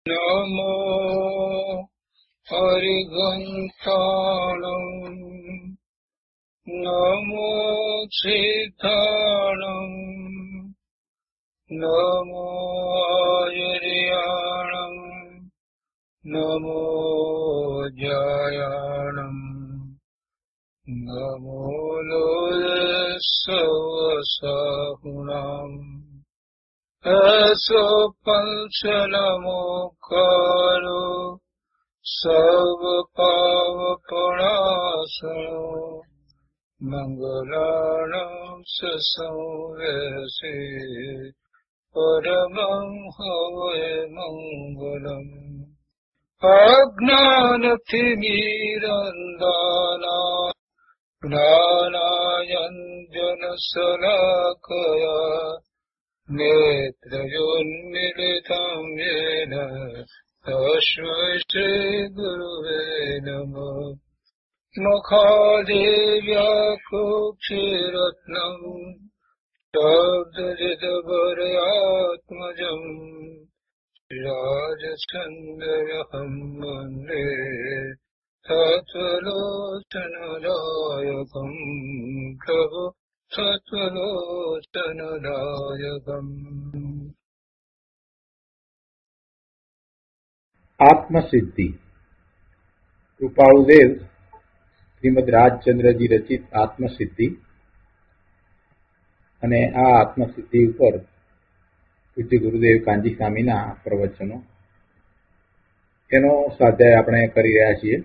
નમો હરિગંથાણં નમો સિદ્ધાણં નમો આયર્યાણં નમો જયાણં નમો લોલસવસાહુણાં એસો પંચનમોકારો સર્વપાવપણાસનો મંગલાણં સંવેસે પરમં હવૈ મંગલમ. અજ્ઞાનતિમિરંધાના જ્ઞાનાંજનશલાકયા નેત્રયોન્મિલિतं येन તસ્मै શ્રીગુરવે નમઃ. મુખાદેવ્યાકુક્ષિરત્નં શબ્દજિતભરયાત્મજં રાજચંદ્રહં વन्दે તત્વલોચનદાયકં પ્રભુ તત્વલોચનદાયકં. આત્મસિદ્ધિ. કૃપાળુદેવ શ્રીમદ રાજચંદ્રજી રચિત આત્મસિદ્ધિ, અને આ આત્મસિદ્ધિ ઉપર પૂજ્ય ગુરુદેવ કાંજી સ્વામીના પ્રવચનો, એનો સ્વાધ્યાય આપણે કરી રહ્યા છીએ.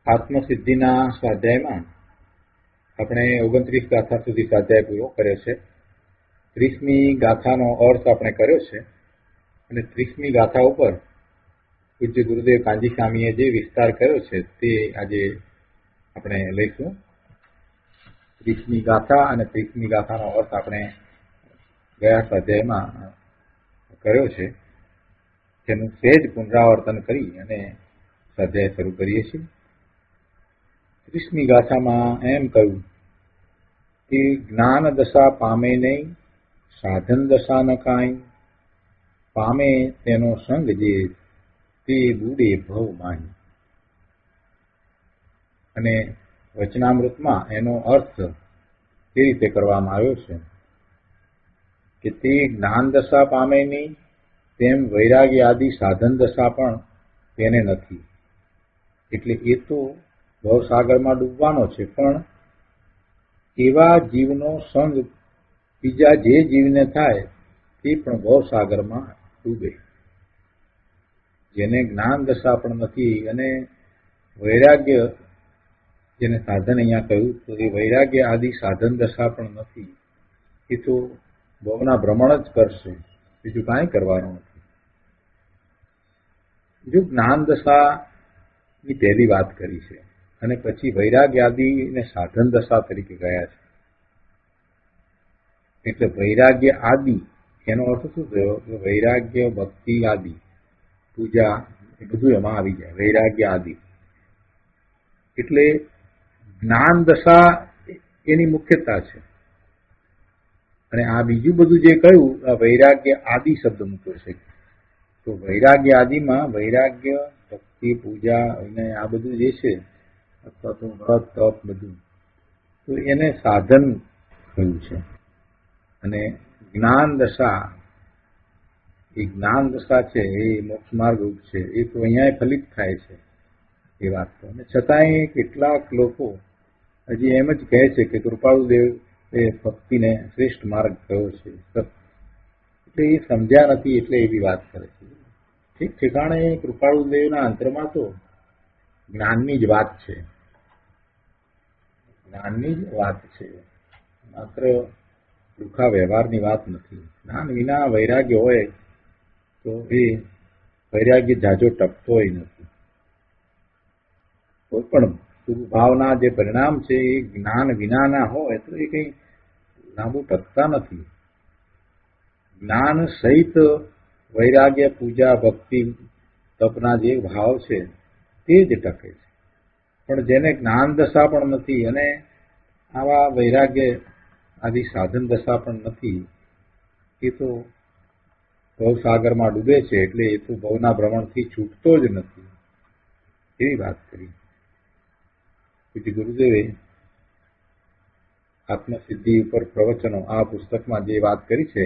આત્મસિદ્ધિના સ્વાધ્યાયમાં આપણે 29 ગાથા સુધી સ્વાધ્યાય પૂરો કર્યો છે. 30મી ગાથાનો અર્થ આપણે કર્યો છે, અને 30મી ગાથા ઉપર પૂજ્ય ગુરુદેવ કાંજી સ્વામીએ જે વિસ્તાર કર્યો છે તે આજે આપણે લઈશું. 30મી ગાથા અને 30મી ગાથાનો અર્થ આપણે ગયા સ્વાધ્યાયમાં કર્યો છે, તેનું સહેજ પુનરાવર્તન કરી અને સ્વાધ્યાય શરૂ કરીએ છીએ. 30મી ગાથામાં એમ કહ્યું કે જ્ઞાન દશા પામે નહીં, સાધન દશા ન કાંઈ, પામે તેનો સંગ જે તે બુડે ભવ માહી. અને વચનામૃતમાં એનો અર્થ એ રીતે કરવામાં આવ્યો છે કે તે જ્ઞાન દશા પામે નહીં, તેમ વૈરાગ્ય આદિ સાધન દશા પણ તેને નથી. એટલે એ તો ભવસાગરમાં ડૂબવાનો છે, પણ એવા જીવનો સંગ બીજા જે જીવને થાય તે પણ ભવસાગરમાં ડૂબે. જેને જ્ઞાન દશા પણ નથી અને વૈરાગ્ય, જેને સાધન અહીંયા કહ્યું તો એ વૈરાગ્ય આદિ સાધન દશા પણ નથી, એ તો ભવના ભ્રમણ જ કરશે, બીજું કાંઈ કરવાનું નથી. જો જ્ઞાન દશાની પહેલી વાત કરી છે, અને પછી વૈરાગ્ય આદિને સાધન દશા તરીકે ગયા છે. એટલે વૈરાગ્ય આદિ એનો અર્થ શું થયો? વૈરાગ્ય, ભક્તિ આદિ, પૂજા, એ બધું એમાં આવી જાય. વૈરાગ્ય આદિ એટલે જ્ઞાન દશા એની મુખ્યતા છે. અને આ બીજું બધું જે કહ્યું, આ વૈરાગ્ય આદિ શબ્દ મૂક્યો છે. તો વૈરાગ્ય આદિમાં વૈરાગ્ય, ભક્તિ, પૂજા અને આ બધું જે છે, અથવા તો વ્રત, તપ, બધું, તો એને સાધન કહ્યું છે. અને જ્ઞાન દશા, એ જ્ઞાન દશા છે, એ મોક્ષ માર્ગ રૂપ છે, એ તો અહીંયા ફલિત થાય છે એ વાત તો. અને છતાંય કેટલાક લોકો હજી એમ જ કહે છે કે કૃપાળુદેવ એ ભક્તિને શ્રેષ્ઠ માર્ગ કયો છે, એટલે એ સમજ્યા નથી, એટલે એવી વાત કરે છે. ઠીક ઠેકાણે કૃપાળુદેવના અંતરમાં તો જ્ઞાનની જ વાત છે, જ્ઞાનની જ વાત છે, માત્ર દુઃખા વ્યવહારની વાત નથી. જ્ઞાન વિના વૈરાગ્ય હોય તો એ વૈરાગ્ય જાજો ટકતોય નથી. કોઈ પણ ભાવના જે પરિણામ છે એ જ્ઞાન વિનાના હોય તો એ કંઈ લાંબુ ટકતા નથી. જ્ઞાન સહિત વૈરાગ્ય, પૂજા, ભક્તિ, તપના જે ભાવ છે તે જ ટકે છે. પણ જેને જ્ઞાન દશા પણ નથી અને આવા વૈરાગ્ય આદિ સાધન દશા પણ નથી, એ તો ભવસાગરમાં ડૂબે છે એટલે એ તો ભવના ભ્રમણથી છૂટતો જ નથી, એવી વાત કરી. પછી ગુરુદેવે આત્મસિદ્ધિ ઉપર પ્રવચનો આ પુસ્તકમાં જે વાત કરી છે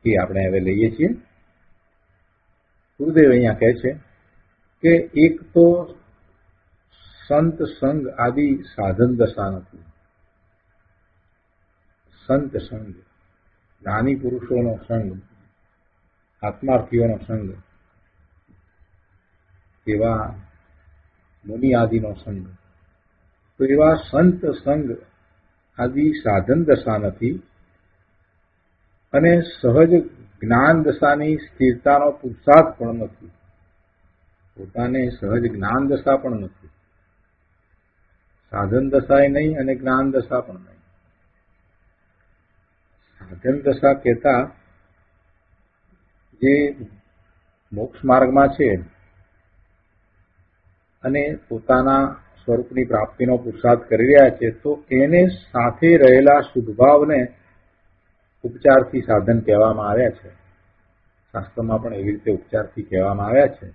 એ આપણે હવે લઈએ છીએ. ગુરુદેવ અહીંયા કહે છે કે એક તો સંત સંગ આદિ સાધન દશા નથી. સંત સંગ, જ્ઞાની પુરુષોનો સંગ, આત્માર્થીઓનો સંગ, એવા મુનિ આદિનો સંગ, તો એવા સંત સંગ આદિ સાધન દશા નથી, અને સહજ જ્ઞાન દશાની સ્થિરતાનો પુરુષાર્થ પણ નથી. પોતાને સહજ જ્ઞાન દશા પણ નથી, સાધન દશાએ નહીં અને જ્ઞાન દશા પણ નહીં. સાધન દશા કહેતા જે મોક્ષ માર્ગમાં છે અને પોતાના સ્વરૂપની પ્રાપ્તિનો પુરુષાર્થ કરી રહ્યા છે, તો એને સાથે રહેલા શુદ્ધભાવને ઉપચારથી સાધન કહેવામાં આવ્યા છે. શાસ્ત્રમાં પણ એવી રીતે ઉપચારથી કહેવામાં આવ્યા છે.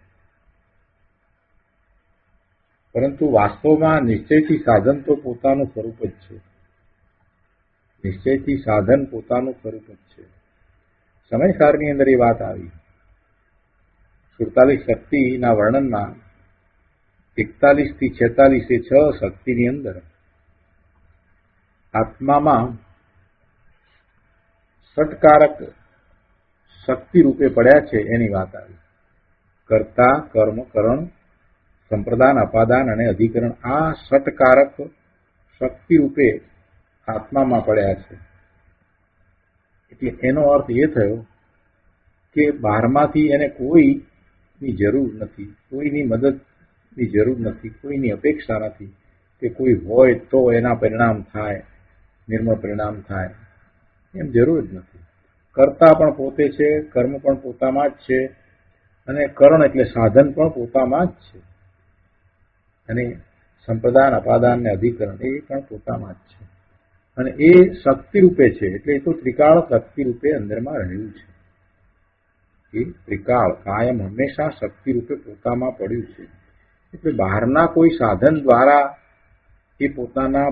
પરંતુ વાસ્તવમાં નિશ્ચયથી સાધન તો પોતાનું સ્વરૂપ જ છે. નિશ્ચયથી સાધન પોતાનું સ્વરૂપ જ છે. સમયસારની અંદર એ વાત આવી. 47 શક્તિના વર્ણનમાં 41 થી 46 એ 6 શક્તિની અંદર આત્મામાં ષટકારક શક્તિ રૂપે પડ્યા છે એની વાત આવી. કર્તા, કર્મ, કરણ, સંપ્રદાન, અપાદાન અને અધિકરણ, આ ષટકારક શક્તિ રૂપે આત્મામાં પડ્યા છે. એટલે એનો અર્થ એ થયો કે બહારમાંથી એને કોઈની જરૂર નથી, કોઈની મદદની જરૂર નથી, કોઈની અપેક્ષા નથી કે કોઈ હોય તો એના પરિણામ થાય, નિર્મળ પરિણામ થાય, એમ જરૂર જ નથી. કર્તા પણ પોતે છે, કર્મ પણ પોતામાં જ છે, અને કરણ એટલે સાધન પણ પોતામાં જ છે, અને સંપ્રદાન, અપાદાન ને અધિકરણ એ પણ પોતામાં જ છે. અને એ શક્તિ રૂપે છે, એટલે એ તો ત્રિકાળ શક્તિ રૂપે અંદરમાં રહેલું છે. એ ત્રિકાળ કાયમ હંમેશા શક્તિ રૂપે પોતામાં પડ્યું છે. એટલે બહારના કોઈ સાધન દ્વારા એ પોતાના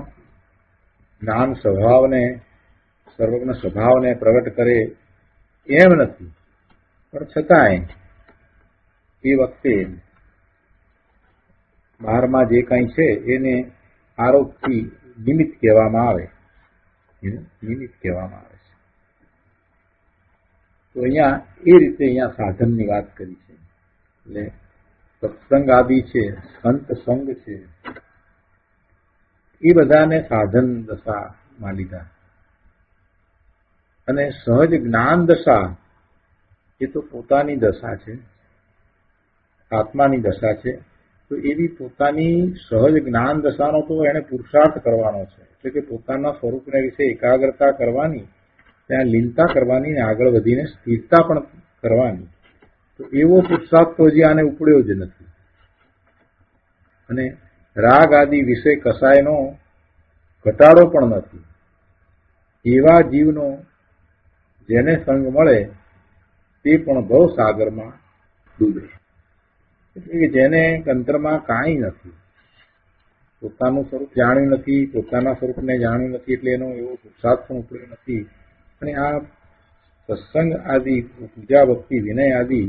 જ્ઞાન સ્વભાવને, સર્વજ્ઞ સ્વભાવને પ્રગટ કરે એમ નથી. પણ છતાંય એ વખતે બહારમાં જે કંઈ છે એને આરોપથી નિમિત્ત કહેવામાં આવે, નિમિત્ત કહેવામાં આવે છે. તો અહીંયા એ રીતે અહીંયા સાધનની વાત કરી છે. એટલે સત્સંગ આદિ છે, સંત સંગ છે, એ બધાને સાધન દશામાં લીધા. અને સહજ જ્ઞાન દશા એ તો પોતાની દશા છે, આત્માની દશા છે. તો એવી પોતાની સહજ જ્ઞાન દશાનો તો એને પુરુષાર્થ કરવાનો છે. એટલે કે પોતાના સ્વરૂપને વિશે એકાગ્રતા કરવાની, ત્યાં લીનતા કરવાની, ને આગળ વધીને સ્થિરતા પણ કરવાની. તો એવો પુરુષાર્થ તો હજી આને ઉપડ્યો જ નથી. અને રાગ આદિ વિશે કસાયનો ઘટાડો પણ નથી. એવા જીવનો જેને સંગ મળે તે પણ ભવસાગરમાં ડૂબે. એટલે કે જેને અંતરમાં કાંઈ નથી, પોતાનું સ્વરૂપ જાણ્યું નથી, પોતાના સ્વરૂપને જાણ્યું નથી, એટલે એનો એવો પુરુષાર્થ પણ ઉપડ્યો નથી. અને આ સત્સંગ આદિ, પૂજા ભક્તિ, વિનય આદિ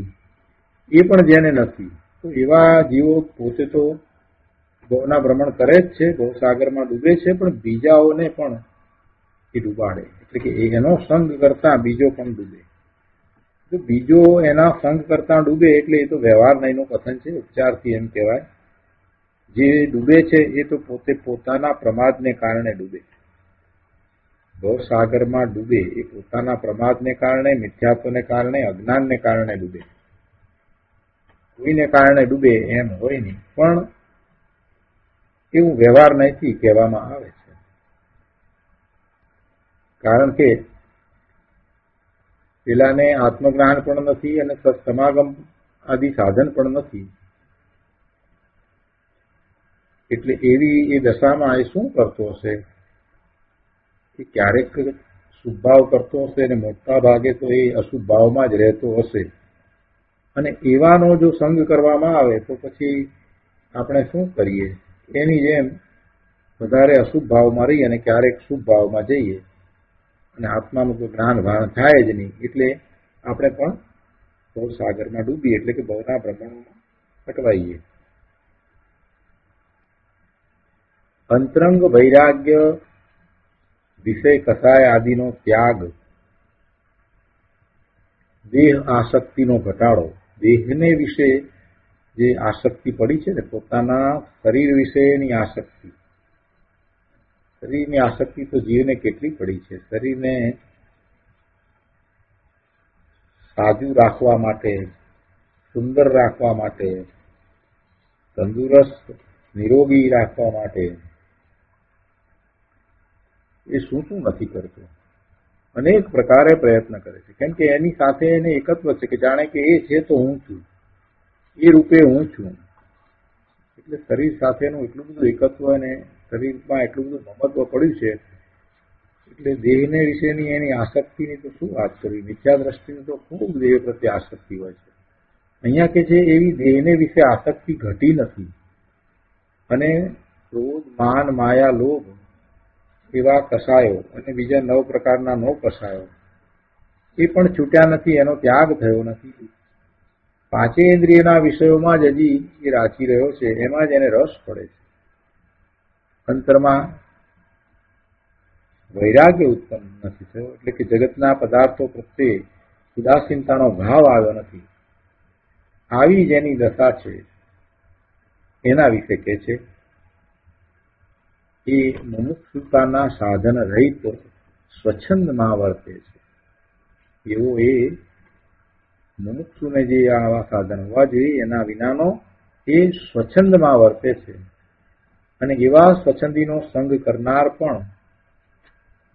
એ પણ જેને નથી, તો એવા જીવો પોતે તો ભવના ભ્રમણ કરે જ છે, ભવસાગરમાં ડૂબે છે, પણ બીજાઓને પણ એ ડૂબાડે. એટલે કે એનો સંગ કરતા બીજો પણ ડૂબે. તો બીજો એના સંગ કરતા ડૂબે એટલે એ તો વ્યવહાર નહીંનું કથન છે, ઉપચારથી એમ કહેવાય. જે ડૂબે છે એ તો પોતે પોતાના પ્રમાદને કારણે ડૂબે. ભવસાગરમાં ડૂબે એ પોતાના પ્રમાદને કારણે, મિથ્યાત્વને કારણે, અજ્ઞાનને કારણે ડૂબે. કોઈને કારણે ડૂબે એમ હોય નહીં, પણ એવું વ્યવહાર નહીંથી કહેવામાં આવે છે. કારણ કે પેલાને આત્મજ્ઞાન પણ નથી અને સત્સમાગમ આદિ સાધન પણ નથી. એટલે એવી એ દશામાં એ શું કરતો હશે કે ક્યારેક શુભ ભાવ કરતો હશે અને મોટા ભાગે તો એ અશુભ ભાવમાં જ રહેતો હશે. અને એવાનો જો સંગ કરવામાં આવે તો પછી આપણે શું કરીએ? એની જેમ વધારે અશુભ ભાવમાં રહી અને ક્યારેક શુભ ભાવમાં જઈએ અને આત્માનું તો જ્ઞાન ભાન થાય જ નહીં, એટલે આપણે પણ ભવસાગરમાં ડૂબીએ, એટલે કે ભવના ભ્રમણમાં અટવાઈએ. અંતરંગ વૈરાગ્ય, વિષય કસાય આદિનો ત્યાગ, દેહ આસક્તિનો ઘટાડો. દેહને વિશે જે આસક્તિ પડી છે ને, પોતાના શરીર વિશેની આસક્તિ, શરીરની આસક્તિ તો જીવને કેટલી પડી છે. શરીરને સાજું રાખવા માટે, સુંદર રાખવા માટે, તંદુરસ્ત નિરોગી રાખવા માટે એ શું શું નથી કરતો? અનેક પ્રકારે પ્રયત્ન કરે છે. કેમ કે એની સાથે એને એકત્વ છે કે જાણે કે એ છે તો હું છું, એ રૂપે હું છું. એટલે શરીર સાથેનું એટલું બધું એકત્વ અને શરીરમાં એટલું બધું મહત્વ પડ્યું છે, એટલે દેહને વિશેની એની આસક્તિની તો શું વાત કરવી. મિથ્યા દ્રષ્ટિની તો ખૂબ દેહ પ્રત્યે આસક્તિ હોય છે. અહીંયા કે છે એવી દેહને વિશે આસક્તિ ઘટી નથી. અને ક્રોધ, માન, માયા, લોભ એવા કસાયો અને બીજા 9 પ્રકારના 9 કસાયો એ પણ છૂટ્યા નથી, એનો ત્યાગ થયો નથી. 5 ઇન્દ્રિયના વિષયોમાં જ હજી એ રાચી રહ્યો છે, એમાં જ એને રસ પડે છે. અંતરમાં વૈરાગ્ય ઉત્પન્ન નથી થયો, એટલે કે જગતના પદાર્થો પ્રત્યે ઉદાસીનતાનો ભાવ આવ્યો નથી. આવી જેની દશા છે એના વિશે કહે છે એ મુમુક્ષુતાના સાધન રહિત સ્વચ્છંદમાં વર્તે છે. એવો એ મુમુક્ષુને જે આવા સાધન હોવા જોઈએ એના વિનાનો એ સ્વચ્છંદમાં વર્તે છે. અને એવા સ્વચ્છંદીનો સંગ કરનાર પણ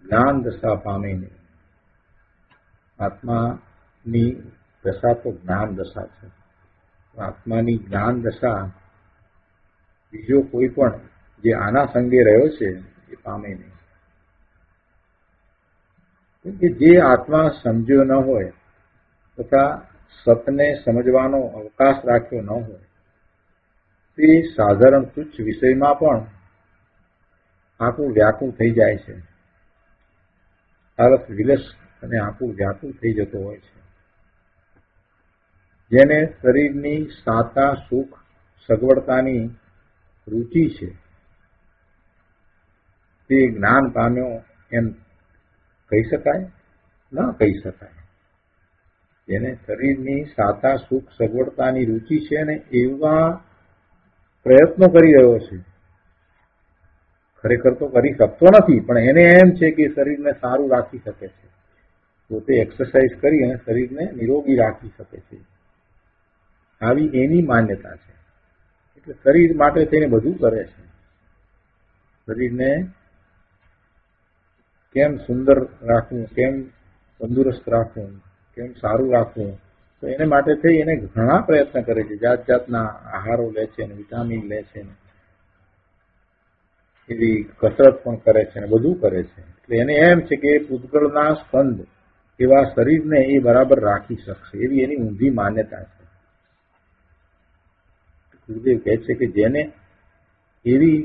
જ્ઞાન દશા પામે નહીં. આત્માની દશા તો જ્ઞાન દશા છે. આત્માની જ્ઞાન દશા બીજો કોઈ પણ જે આના સંગે રહ્યો છે એ પામે નહીં. કે જે આત્મા સમજ્યો ન હોય તથા સતને સમજવાનો અવકાશ રાખ્યો ન હોય તે સાધારણ તુચ્છ વિષયમાં પણ આખું વ્યાકુળ થઈ જાય છે. આળસ વિલસ અને આખું વ્યાકુળ થઈ જતો હોય છે. જેને શરીરની સાતા સુખ સગવડતાની રુચિ છે તે જ્ઞાન પામ્યો એમ કહી શકાય? ન કહી શકાય. જેને શરીરની સાતા સુખ સગવડતાની રુચિ છે ને એવા પ્રયત્નો કરી રહ્યો છે, ખરેખર તો કરી શકતો નથી, પણ એને એમ છે કે શરીરને સારું રાખી શકે છે, પોતે એક્સરસાઇઝ કરી અને શરીરને નિરોગી રાખી શકે છે, આવી એની માન્યતા છે. એટલે શરીર માટે થઈને બધું કરે છે. શરીરને કેમ સુંદર રાખવું, કેમ તંદુરસ્ત રાખવું, કેમ સારું રાખવું, તો એને માટે થઈ એને ઘણા પ્રયત્ન કરે છે. જાત જાતના આહારો લે છે, વિટામિન લે છે, એવી કસરત પણ કરે છે અને બધું કરે છે. એટલે એને એમ છે કે પૂતગળના સ્કંદ એવા શરીરને એ બરાબર રાખી શકશે, એવી એની ઊંધી માન્યતા છે. ગુરુદેવ કહે છે કે જેને એવી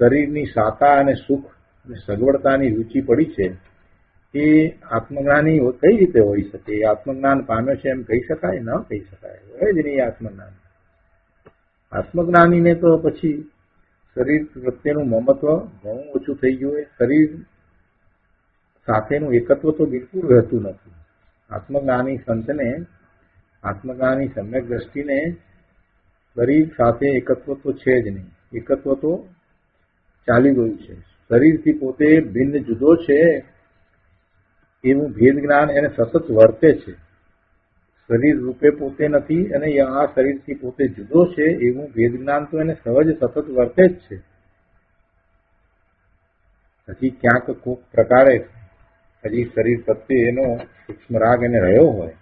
શરીરની સાતા અને સુખ અને સગવડતાની રુચિ પડી છે એ આત્મજ્ઞાની કઈ રીતે હોઈ શકે? એ આત્મજ્ઞાન પામ્યો છે એમ કહી શકાય? ન કહી શકાય. હોય જ નહીં આત્મજ્ઞાન. આત્મજ્ઞાનીને તો પછી શરીર પ્રત્યેનું મમત્વ ઘણું ઓછું થઈ ગયું હોય. શરીર સાથેનું એકત્વ તો બિલકુલ રહેતું નથી. આત્મજ્ઞાની સંતને, આત્મજ્ઞાની સમ્યક દ્રષ્ટિને શરીર સાથે એકત્વ તો છે જ નહીં. એકત્વ તો ચાલી ગયું છે. શરીરથી પોતે ભિન્ન જુદો છે એવું ભેદ જ્ઞાન એને સતત વર્તે છે. શરીર રૂપે પોતે નથી અને આ શરીરથી પોતે જુદો છે એવું ભેદ જ્ઞાન તો એને સહજ સતત વર્તે જ છે. હજી ક્યાંક કોઈક પ્રકારે હજી શરીર પ્રત્યે એનો સૂક્ષ્મ રાગ એને રહ્યો હોય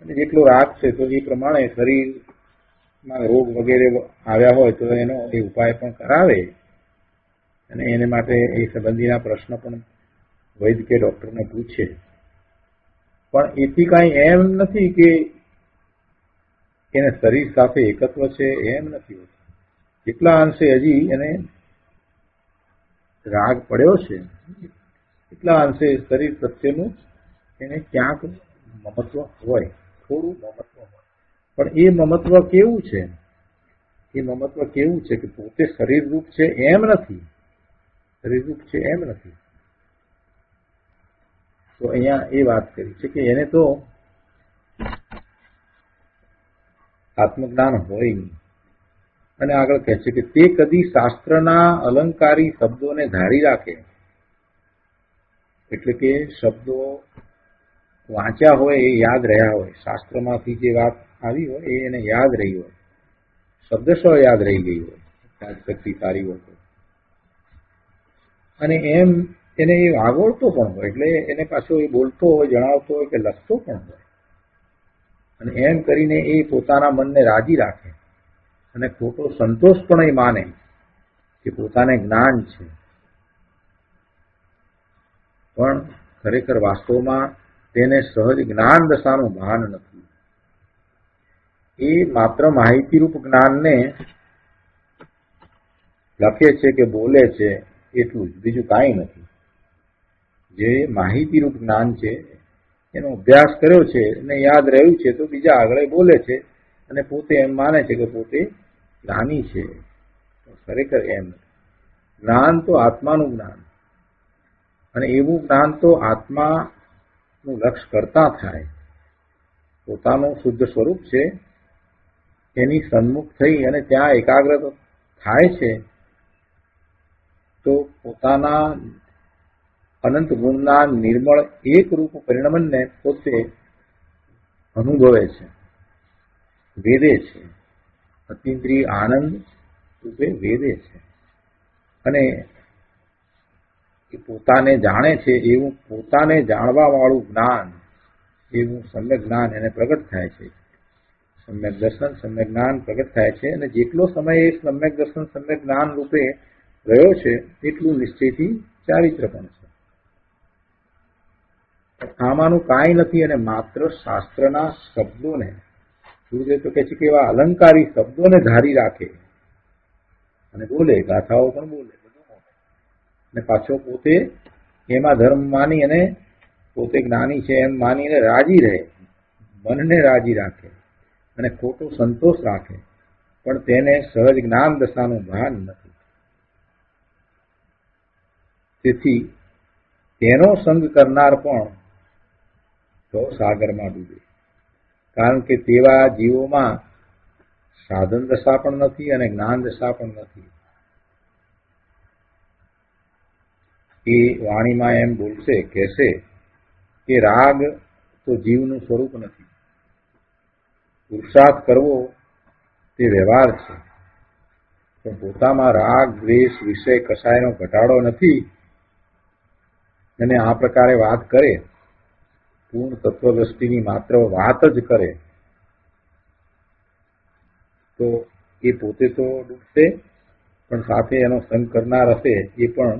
અને જેટલો રાગ છે તો એ પ્રમાણે શરીરમાં રોગ વગેરે આવ્યા હોય તો એનો એ ઉપાય પણ કરાવે અને એને માટે એ સંબંધીના પ્રશ્ન પણ વૈદ્ય કે ડોક્ટરને પૂછે, પણ એથી કાંઈ એમ નથી કે એને શરીર સાથે એકત્વ છે, એમ નથી હોતું. કેટલા અંશે હજી એને રાગ પડ્યો છે, એટલા અંશે શરીર પ્રત્યેનું એને ક્યાંક મમત્વ હોય, થોડું મમત્વ હોય. પણ એ મમત્વ કેવું છે? એ મમત્વ કેવું છે કે પોતે શરીરરૂપ છે એમ નથી, શરીરરૂપ છે એમ નથી. તો અહીંયા એ વાત કરી છે કે એને તો આત્મજ્ઞાન હોય નહીં. અને આગળ કહે છે કે તે કદી શાસ્ત્રના અલંકારી શબ્દોને ધારી રાખે, એટલે કે શબ્દો વાંચ્યા હોય એ યાદ રહ્યા હોય, શાસ્ત્રમાંથી જે વાત આવી હોય એ એને યાદ રહી હોય, શબ્દશઃ યાદ રહી ગઈ હોય, યાદશક્તિ સારી હોય તો. અને એમ એને એ આગોળતો પણ હોય, એટલે એને પાછો એ બોલતો હોય, જણાવતો હોય કે લખતો પણ હોય. અને એમ કરીને એ પોતાના મનને રાજી રાખે અને ખોટો સંતોષ પણ એ માને કે પોતાને જ્ઞાન છે. પણ ખરેખર વાસ્તવમાં તેને સહજ જ્ઞાન દશાનું ભાન નથી. એ માત્ર માહિતીરૂપ જ્ઞાનને લખે છે કે બોલે છે એટલું જ, બીજું કાંઈ નથી. જે માહિતીરૂપ જ્ઞાન છે એનો અભ્યાસ કર્યો છે અને યાદ રહ્યું છે તો બીજા આગળ બોલે છે અને પોતે એમ માને છે કે પોતે જ્ઞાની છે. ખરેખર એમ નથી. જ્ઞાન તો આત્માનું જ્ઞાન, અને એવું જ્ઞાન તો આત્માનું લક્ષ્ય કરતા થાય. પોતાનું શુદ્ધ સ્વરૂપ છે એની સન્મુખ થઈ અને ત્યાં એકાગ્ર થાય છે તો પોતાના અનંત ગુણના નિર્મળ એક રૂપ પરિણમનને પોતે અનુભવે છે, વેદે છે, અતિન્દ્રિય આનંદ રૂપે વેદે છે. અને એ પોતાને જાણે છે એવું પોતાને જાણવા વાળું જ્ઞાન, એવું સમ્યક જ્ઞાન એને પ્રગટ થાય છે. સમ્યક દર્શન, સમ્યક જ્ઞાન પ્રગટ થાય છે. અને જેટલો સમય એ સમ્યક દર્શન, સમ્યક જ્ઞાન રૂપે રહ્યો છે એટલું નિશ્ચયથી ચારિત્ર પણ છે. આમાંનું કાંઈ નથી. અને માત્ર શાસ્ત્રના શબ્દોને, ગુરુદેવ તો કહે છે કે એવા અલંકારી શબ્દોને ધારી રાખે અને બોલે, ગાથાઓ પણ બોલે, અને પાછો પોતે એમાં ધર્મ માની અને પોતે જ્ઞાની છે એમ માનીને રાજી રહે, મનને રાજી રાખે અને ખોટો સંતોષ રાખે, પણ તેને સહજ જ્ઞાન દશાનું ભાન નથી. તેથી તેનો સંગ કરનાર પણ સાગરમાં ડૂબે. કારણ કે તેવા જીવોમાં સાધન દશા પણ નથી અને જ્ઞાન દશા પણ નથી. એ વાણીમાં એમ બોલશે, કહેશે કે રાગ તો જીવનું સ્વરૂપ નથી, પુરુષાર્થ કરવો તે વ્યવહાર છે. પણ પોતામાં રાગ, દ્વેષ, વિષય કશાયનો ઘટાડો નથી. અને આ પ્રકારે વાત કરે, પૂર્ણ તત્વદ્રષ્ટિની માત્ર વાત જ કરે, તો એ પોતે તો ડૂબશે, પણ સાથે એનો સંગ કરનાર હશે એ પણ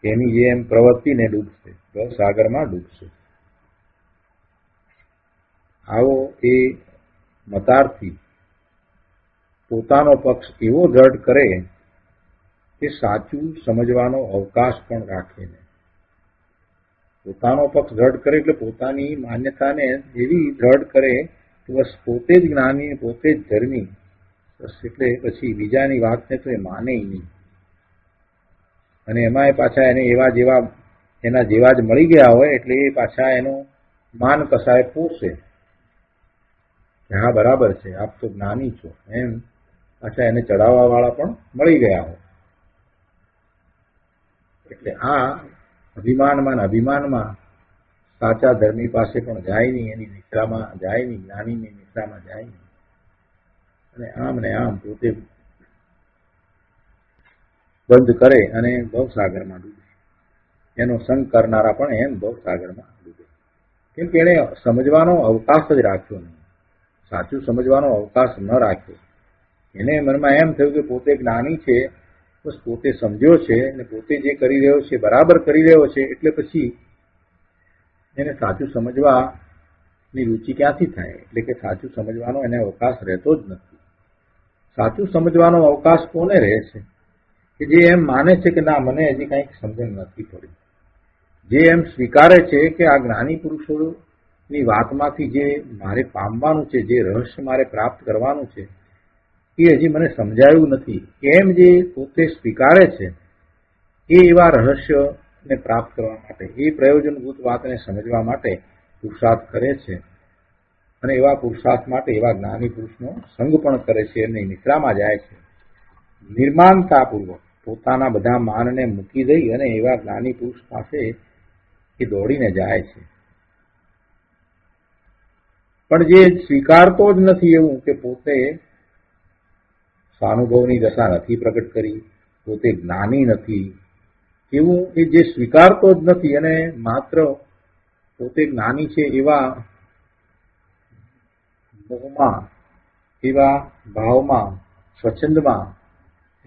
એની જેમ પ્રવૃત્તિને ડૂબશે, સાગરમાં ડૂબશે. આવો એ મતાર્થી પોતાનો પક્ષ એવો દ્રઢ કરે કે સાચું સમજવાનો અવકાશ પણ રાખે નહીં. પોતાનો પક્ષ દ્રઢ કરે એટલે પોતાની માન્યતાને એવી દ્રઢ કરે કે બસ પોતે જ જ્ઞાની, પોતે જ ધર્મી, બસ. એટલે પછી બીજાની વાતને તો એ માને નહીં. અને એમાંય પાછા એને એવા જેવા એના જેવા જ મળી ગયા હોય એટલે એ પાછા એનું માન કસાય પોષે કે હા બરાબર છે, આપ તો જ્ઞાની છો, એમ પાછા એને ચડાવવા વાળા પણ મળી ગયા હોય. એટલે આ અભિમાનમાં સાચા ધર્મી પાસે પણ જાય નહીં, એની નિશ્રામાં જાય નહીં, જ્ઞાનીની નિશ્રામાં જાય નહીં. અને આમ ને આમ પોતે બંધ કરે અને ભવસાગરમાં ડૂબે. એનો સંગ કરનારા પણ એમ ભવસાગરમાં ડૂબે. કેમ કે એને સમજવાનો અવકાશ જ રાખ્યો નહીં, સાચું સમજવાનો અવકાશ ન રાખ્યો. એને મનમાં એમ થયું કે પોતે જ્ઞાની છે બસ પોતે સમજ્યો છે અને પોતે જે કરી રહ્યો છે બરાબર કરી રહ્યો છે, એટલે પછી એને સાચું સમજવાની રુચિ ક્યાંથી થાય? એટલે કે સાચું સમજવાનો એને અવકાશ રહેતો જ નથી. સાચું સમજવાનો અવકાશ કોને રહે છે? કે જે એમ માને છે કે ના, મને હજી કંઈક સમજણ નથી પડી, જે એમ સ્વીકારે છે કે આ જ્ઞાની પુરુષોની વાતમાંથી જે મારે પામવાનું છે, જે રહસ્ય મારે પ્રાપ્ત કરવાનું છે, એ હજી મને સમજાયું નથી, એમ જે પોતે સ્વીકારે છે, એ એવા રહસ્યને પ્રાપ્ત કરવા માટે, એ પ્રયોજનભૂત વાતને સમજવા માટે પુરુષાર્થ કરે છે. અને એવા પુરુષાર્થ માટે એવા જ્ઞાની પુરુષનો સંગ પણ કરે છે અને નિદ્રામાં જાય છે. નિર્માનતાપૂર્વક પોતાના બધા માનને મૂકી દઈ અને એવા જ્ઞાની પુરુષ પાસે એ દોડીને જાય છે. પણ જે સ્વીકારતો જ નથી એવું કે પોતે સ્વાનુભવની દશા નથી પ્રગટ કરી, પોતે જ્ઞાની નથી, એવું એ જે સ્વીકારતો જ નથી અને માત્ર પોતે જ્ઞાની છે એવા મોહમાં, એવા ભાવમાં, સ્વચ્છંદમાં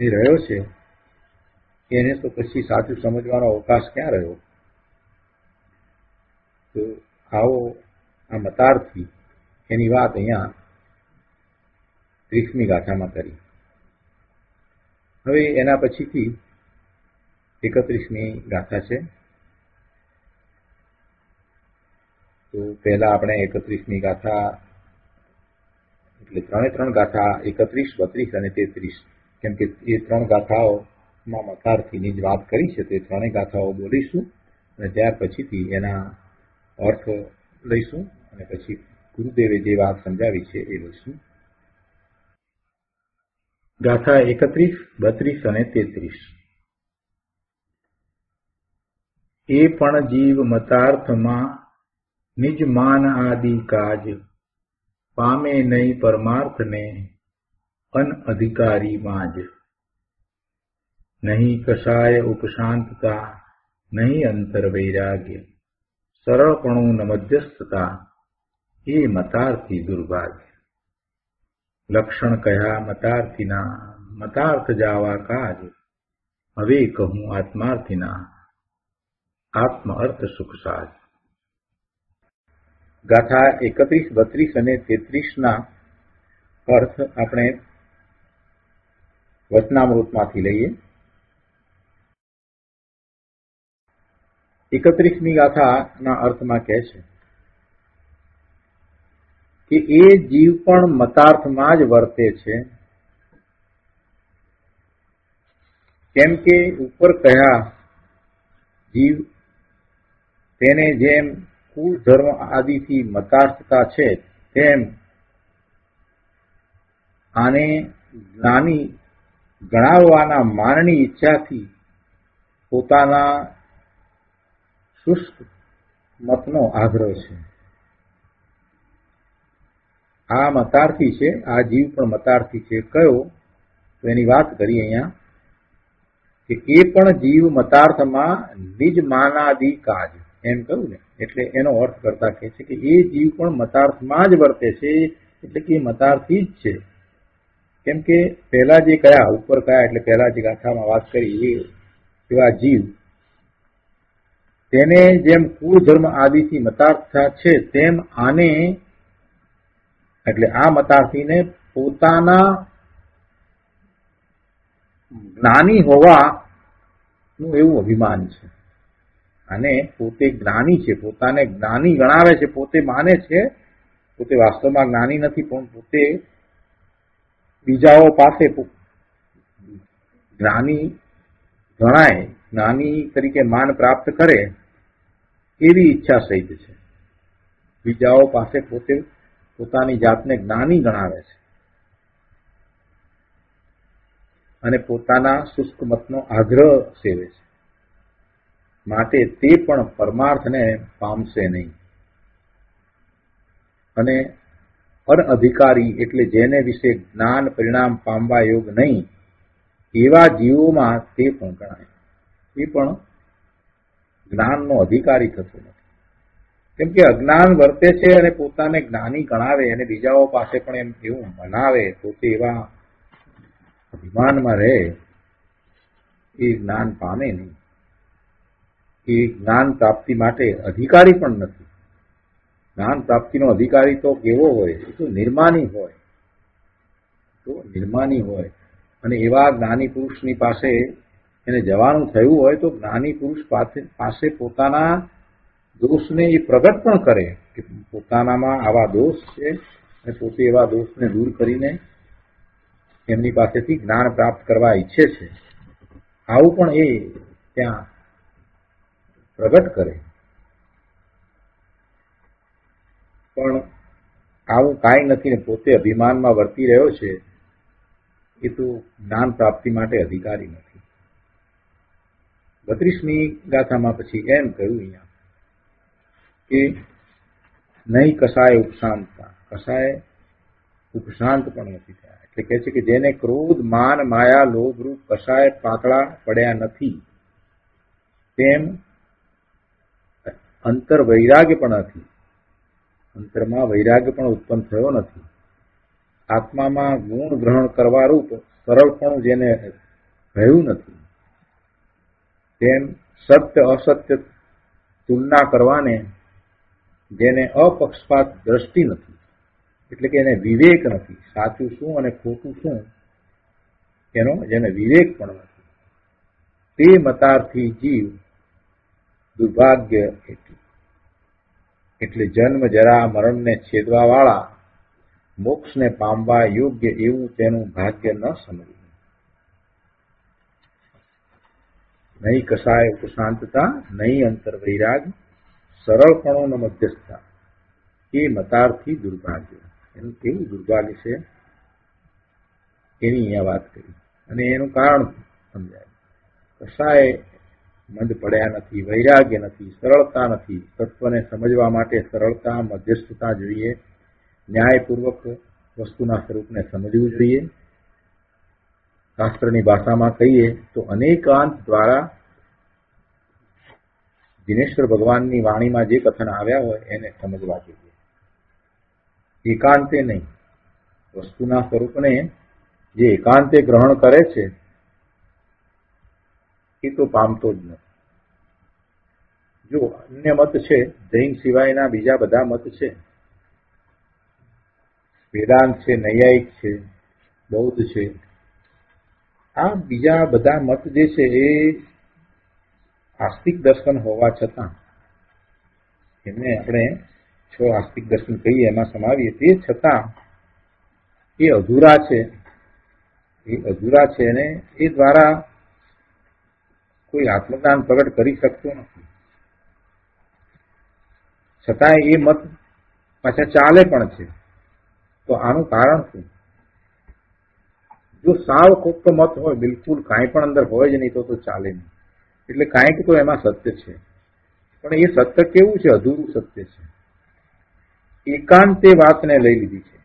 એ રહ્યો છે, એને તો પછી સાચું સમજવાનો અવકાશ ક્યાં રહ્યો? તો આવો આ મતાર્થી એની વાત અહીંયા 30મી ગાથામાં કરી. હવે એના પછીથી 31મી ગાથા છે. તો પહેલા આપણે 31મી ગાથા એટલે ત્રણ ગાથા 31, 32 અને 33, કેમ કે એ 3 ગાથાઓમાં મતાર્થીની જ વાત કરી છે, તે 3 ગાથાઓ બોલીશું અને ત્યાર પછીથી એના અર્થ લઈશું અને પછી ગુરુદેવે જે વાત સમજાવી છે એ લઈશું. ગાથા 31, 32 અને 33. એ પણ જીવ મતાર્થમાં નિજ માન આદિ કાજ પામે નહીં પરમાર્થને અનઅધિકારીમાં જ. નહીં કશાય ઉપશાંતતા, નહીં અંતર વૈરાગ્ય, સરળપણું ન મધ્યસ્થતા, એ મતાર્થી દુર્ભાગ્ય. લક્ષણ કહ્યા મતાર્થીના, મતાર્થ જાવા કાજ, હવે કહું આત્માર્થીના, આત્મ અર્થ સુખ સાજ. ગાથા 31, 32 અને 33ના અર્થ આપણે વચનામૃતમાંથી લઈએ. 31મી ગાથાના અર્થમાં કહે છે કે એ જીવ પણ મતાર્થમાં જ વર્તે છે, કેમ કે ઉપર કહ્યા જીવ તેને જેમ કુલ ધર્મ આદિથી મતાર્થતા છે, તેમ આને જ્ઞાની ગણાવવાના માનની ઈચ્છાથી પોતાના શુષ્ક મતનો આગ્રહ છે. આ મતાર્થી છે, આ જીવ પણ મતાર્થી છે. કયો? તો એની વાત કરી અહીંયા કે એ પણ જીવ મતાર્થમાં નિજ માનાદિ કાજ, એમ કહ્યું ને, એટલે એનો અર્થ કરતા કહે છે કે એ જીવ પણ મતાર્થમાં જ વર્તે છે, એટલે કે મતાર્થી જ છે. કેમ કે પહેલા જે કયા ઉપર કયા એટલે પહેલા જે ગાથામાં વાત કરી એવા જીવ તેને જેમ કુળ ધર્મ આદિથી મતાર્થતા છે, તેમ આને એટલે આ મતાર્થીને પોતાના જ્ઞાની હોવાનું એવું અભિમાન છે. અને પોતે જ્ઞાની છે, પોતાને જ્ઞાની ગણાવે છે, પોતે માને છે, પોતે વાસ્તવમાં જ્ઞાની નથી, પણ પોતે બીજાઓ પાસે જ્ઞાની ગણાય, જ્ઞાની તરીકે માન પ્રાપ્ત કરે એવી ઈચ્છા સહિત છે. બીજાઓ પાસે પોતે પોતાની જાતને જ્ઞાની ગણાવે છે અને પોતાના શુષ્ક મતનો આગ્રહ સેવે છે, માટે તે પણ પરમાર્થને પામશે નહીં. અને અનઅધિકારી એટલે જેને વિશે જ્ઞાન પરિણામ પામવા યોગ નહીં એવા જીવોમાં તે પણ ગણાય. એ પણ જ્ઞાનનો અધિકારી થતો નથી, કેમ કે અજ્ઞાન વર્તે છે અને પોતાને જ્ઞાની ગણાવે અને બીજાઓ પાસે પણ એમ એવું મનાવે, પોતે એવા અભિમાનમાં રહે એ જ્ઞાન પામે નહીં. એ જ્ઞાન પ્રાપ્તિ માટે અધિકારી પણ નથી. જ્ઞાન પ્રાપ્તિનો અધિકારી તો કેવો હોય? એ તો નિર્માની હોય. અને એવા જ્ઞાની પુરુષની પાસે એને જવાનું થયું હોય તો જ્ઞાની પુરુષ પાસે પોતાના દોષને એ પ્રગટ પણ કરે કે પોતાનામાં આવા દોષ છે અને પોતે એવા દોષને દૂર કરીને એમની પાસેથી જ્ઞાન પ્રાપ્ત કરવા ઈચ્છે છે. આવું પણ એ ત્યાં પ્રગટ કરે. પણ આવું કાંઈ નથી ને પોતે અભિમાનમાં વર્તી રહ્યો છે, એ તો જ્ઞાન પ્રાપ્તિ માટે અધિકારી નથી. 32મી ગાથામાં પછી એમ કહ્યું અહીંયા કે નહીં કસાય ઉપશાંતતા, કસાય ઉપશાંત પણ નથી થયા. એટલે કહે છે કે જેને ક્રોધ, માન, માયા, લોભ રૂપ કસાય પાતળા પડ્યા નથી, તેમ અંતર વૈરાગ્ય પણ નથી. અંતરમાં વૈરાગ્ય પણ ઉત્પન્ન થયો નથી. આત્મામાં ગુણ ગ્રહણ કરવા રૂપ સરળપણું જેને રહ્યું નથી, તેમ સત્ય અસત્ય તુલના કરવાને જેને અપક્ષપાત દ્રષ્ટિ નથી, એટલે કે એને વિવેક નથી, સાચું શું અને ખોટું શું એનો જેને વિવેક પણ નથી, તે મતાર્થી જીવ દુર્ભાગ્ય એટલે જન્મ જરા મરણને છેદવા વાળા મોક્ષને પામવા યોગ્ય એવું તેનું ભાગ્ય ન સમજવું. નહીં કસાય ઉપશાંતતા, નહીં અંતર વૈરાગ, સરળપણો ન મધ્યસ્થતા, એ મતાર્થી દુર્ભાગ્ય. એનું કેવું દુર્ભાગ્ય છે એની અહીંયા વાત કરી અને એનું કારણ સમજાય. કસાય મંદ પડ્યા નથી, વૈરાગ્ય નથી, સરળતા નથી. તત્વને સમજવા માટે સરળતા, મધ્યસ્થતા જોઈએ. ન્યાયપૂર્વક વસ્તુના સ્વરૂપને સમજવું જોઈએ. શાસ્ત્રની ભાષામાં કહીએ તો અનેકાંત દ્વારા દિનેશ્વર ભગવાનની વાણીમાં જે કથન આવ્યા હોય એને સમજવા જોઈએ. એકાંતે નહીં. વસ્તુના સ્વરૂપને જે એકાંતે ગ્રહણ કરે છે એ તો પામતો જ નથી. જો અન્ય મત છે, જૈન સિવાયના બીજા બધા મત છે, વેદાંત છે, નૈયાયિક છે, બૌદ્ધ છે, આ બીજા બધા મત જે છે એ આસ્તિક દર્શન હોવા છતાં, એમને આપણે 6 આસ્તિક દર્શન કહીએ એમાં સમાવીએ, તે છતાં એ અધૂરા છે અને એ દ્વારા કોઈ આત્મજ્ઞાન પ્રગટ કરી શકતો નથી. છતાંય એ મત પાછા ચાલે પણ છે. તો આનું કારણ શું? જો સાવ ખોટો મત હોય, બિલકુલ કાંઈ પણ અંદર હોય જ નહીં તો ચાલે નહીં. એટલે કાંઈક તો એમાં સત્ય છે, પણ એ સત્ય કેવું છે? અધૂરું સત્ય છે. એકાંતે વાતને લઈ લીધી છે.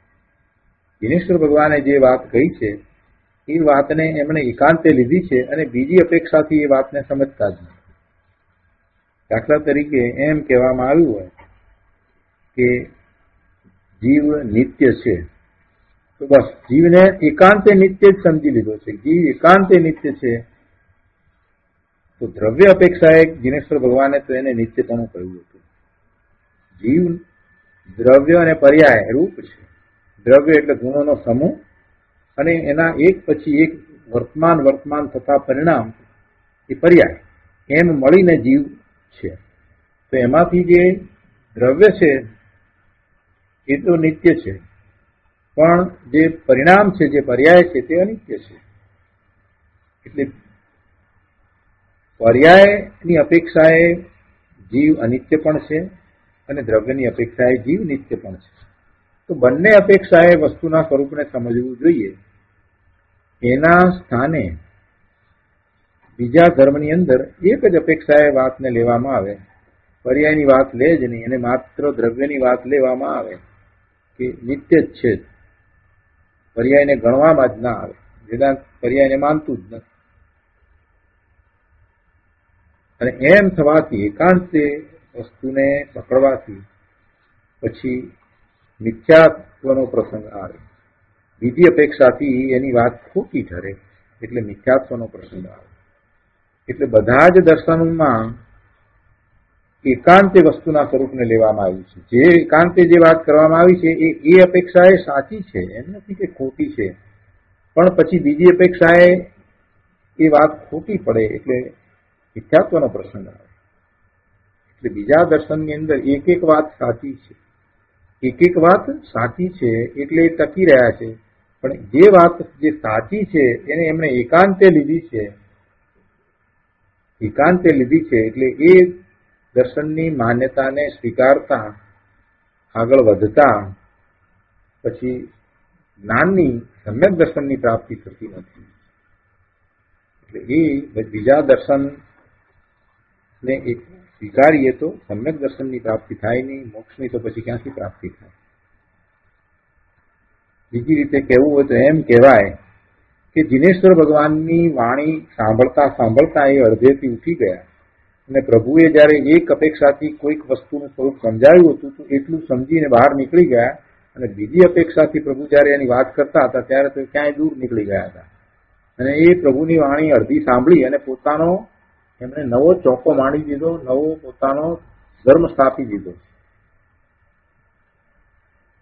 દિનેશ્વર ભગવાને જે વાત કહી છે એ વાતને એમણે એકાંતે લીધી છે અને બીજી અપેક્ષાથી એ વાતને સમજતા જ નથી. દાખલા તરીકે એમ કહેવામાં આવ્યું હોય કે જીવ નિત્ય છે, તો બસ જીવને એકાંતે નિત્ય જ સમજી લીધો છે. જીવ એકાંતે નિત્ય છે તો દ્રવ્ય અપેક્ષાએ દિનેશ્વર ભગવાને તો એને નિત્યપણું કહ્યું હતું. જીવ દ્રવ્ય અને પર્યાય રૂપ છે. દ્રવ્ય એટલે ગુણોનો સમૂહ અને એના એક પછી એક વર્તમાન થતા પરિણામ એ પર્યાય, એમ મળીને જીવ છે. તો એમાંથી જે દ્રવ્ય છે એ તો નિત્ય છે, પણ જે પરિણામ છે, જે પર્યાય છે તે અનિત્ય છે. એટલે પર્યાયની અપેક્ષાએ જીવ અનિત્ય પણ છે અને દ્રવ્યની અપેક્ષાએ જીવ નિત્ય પણ છે. તો બંને અપેક્ષાએ વસ્તુના સ્વરૂપને સમજવું જોઈએ. એના સ્થાને બીજા ધર્મની અંદર એક જ અપેક્ષાએ વાતને લેવામાં આવે, પર્યાયની વાત લે જ નહીં અને માત્ર દ્રવ્યની વાત લેવામાં આવે કે નિત્ય જ છે, પર્યાયને ગણવામાં જ ના આવે. વેદાંત પર્યાયને માનતું જ નથી. અને એમ થવાથી, એકાંતે વસ્તુને પકડવાથી પછી મિથ્યાત્વનો પ્રસંગ આવે. બીજી અપેક્ષાથી એની વાત ખોટી ઠરે એટલે મિથ્યાત્વનો પ્રસંગ આવે. એટલે બધા જ દર્શનમાં એકાંતે વસ્તુના સ્વરૂપને લેવામાં આવ્યું છે. જે એકાંતે જે વાત કરવામાં આવી છે એ અપેક્ષા એ સાચી છે, એમ નથી કે ખોટી છે, પણ પછી બીજી અપેક્ષાએ એ વાત ખોટી પડે એટલે મિથ્યાત્વનો પ્રસંગ આવે. એટલે બીજા દર્શનની અંદર એક એક વાત સાચી છે, એક એક વાત સાચી છે એટલે એ ટકી રહ્યા છે, પણ જે વાત જે સાચી છે એને એમણે એકાંતે લીધી છે, એકાંતે લીધી છે એટલે એ દર્શનની માન્યતાને સ્વીકારતા આગળ વધતા પછી જ્ઞાનની સમ્યક દર્શનની પ્રાપ્તિ થતી નથી. એટલે એ બીજા દર્શનને એક સ્વીકારીએ તો સમ્યક દર્શનની પ્રાપ્તિ થાય નહીં, મોક્ષની તો પછી ક્યાંથી પ્રાપ્તિ થાય. બીજી રીતે કહેવું હોય તો એમ કહેવાય કે જિનેશ્વર ભગવાનની વાણી સાંભળતા સાંભળતા એ અડધેથી ઉઠી ગયા અને પ્રભુએ જયારે એક અપેક્ષાથી કોઈક વસ્તુનું સ્વરૂપ સમજાવ્યું હતું તો એટલું સમજીને બહાર નીકળી ગયા, અને બીજી અપેક્ષાથી પ્રભુ જયારે એની વાત કરતા હતા ત્યારે તો ક્યાંય દૂર નીકળી ગયા હતા. અને એ પ્રભુની વાણી અડધી સાંભળી અને પોતાનો એમણે નવો ચોકો માંડી દીધો, નવો પોતાનો ધર્મ સ્થાપી દીધો,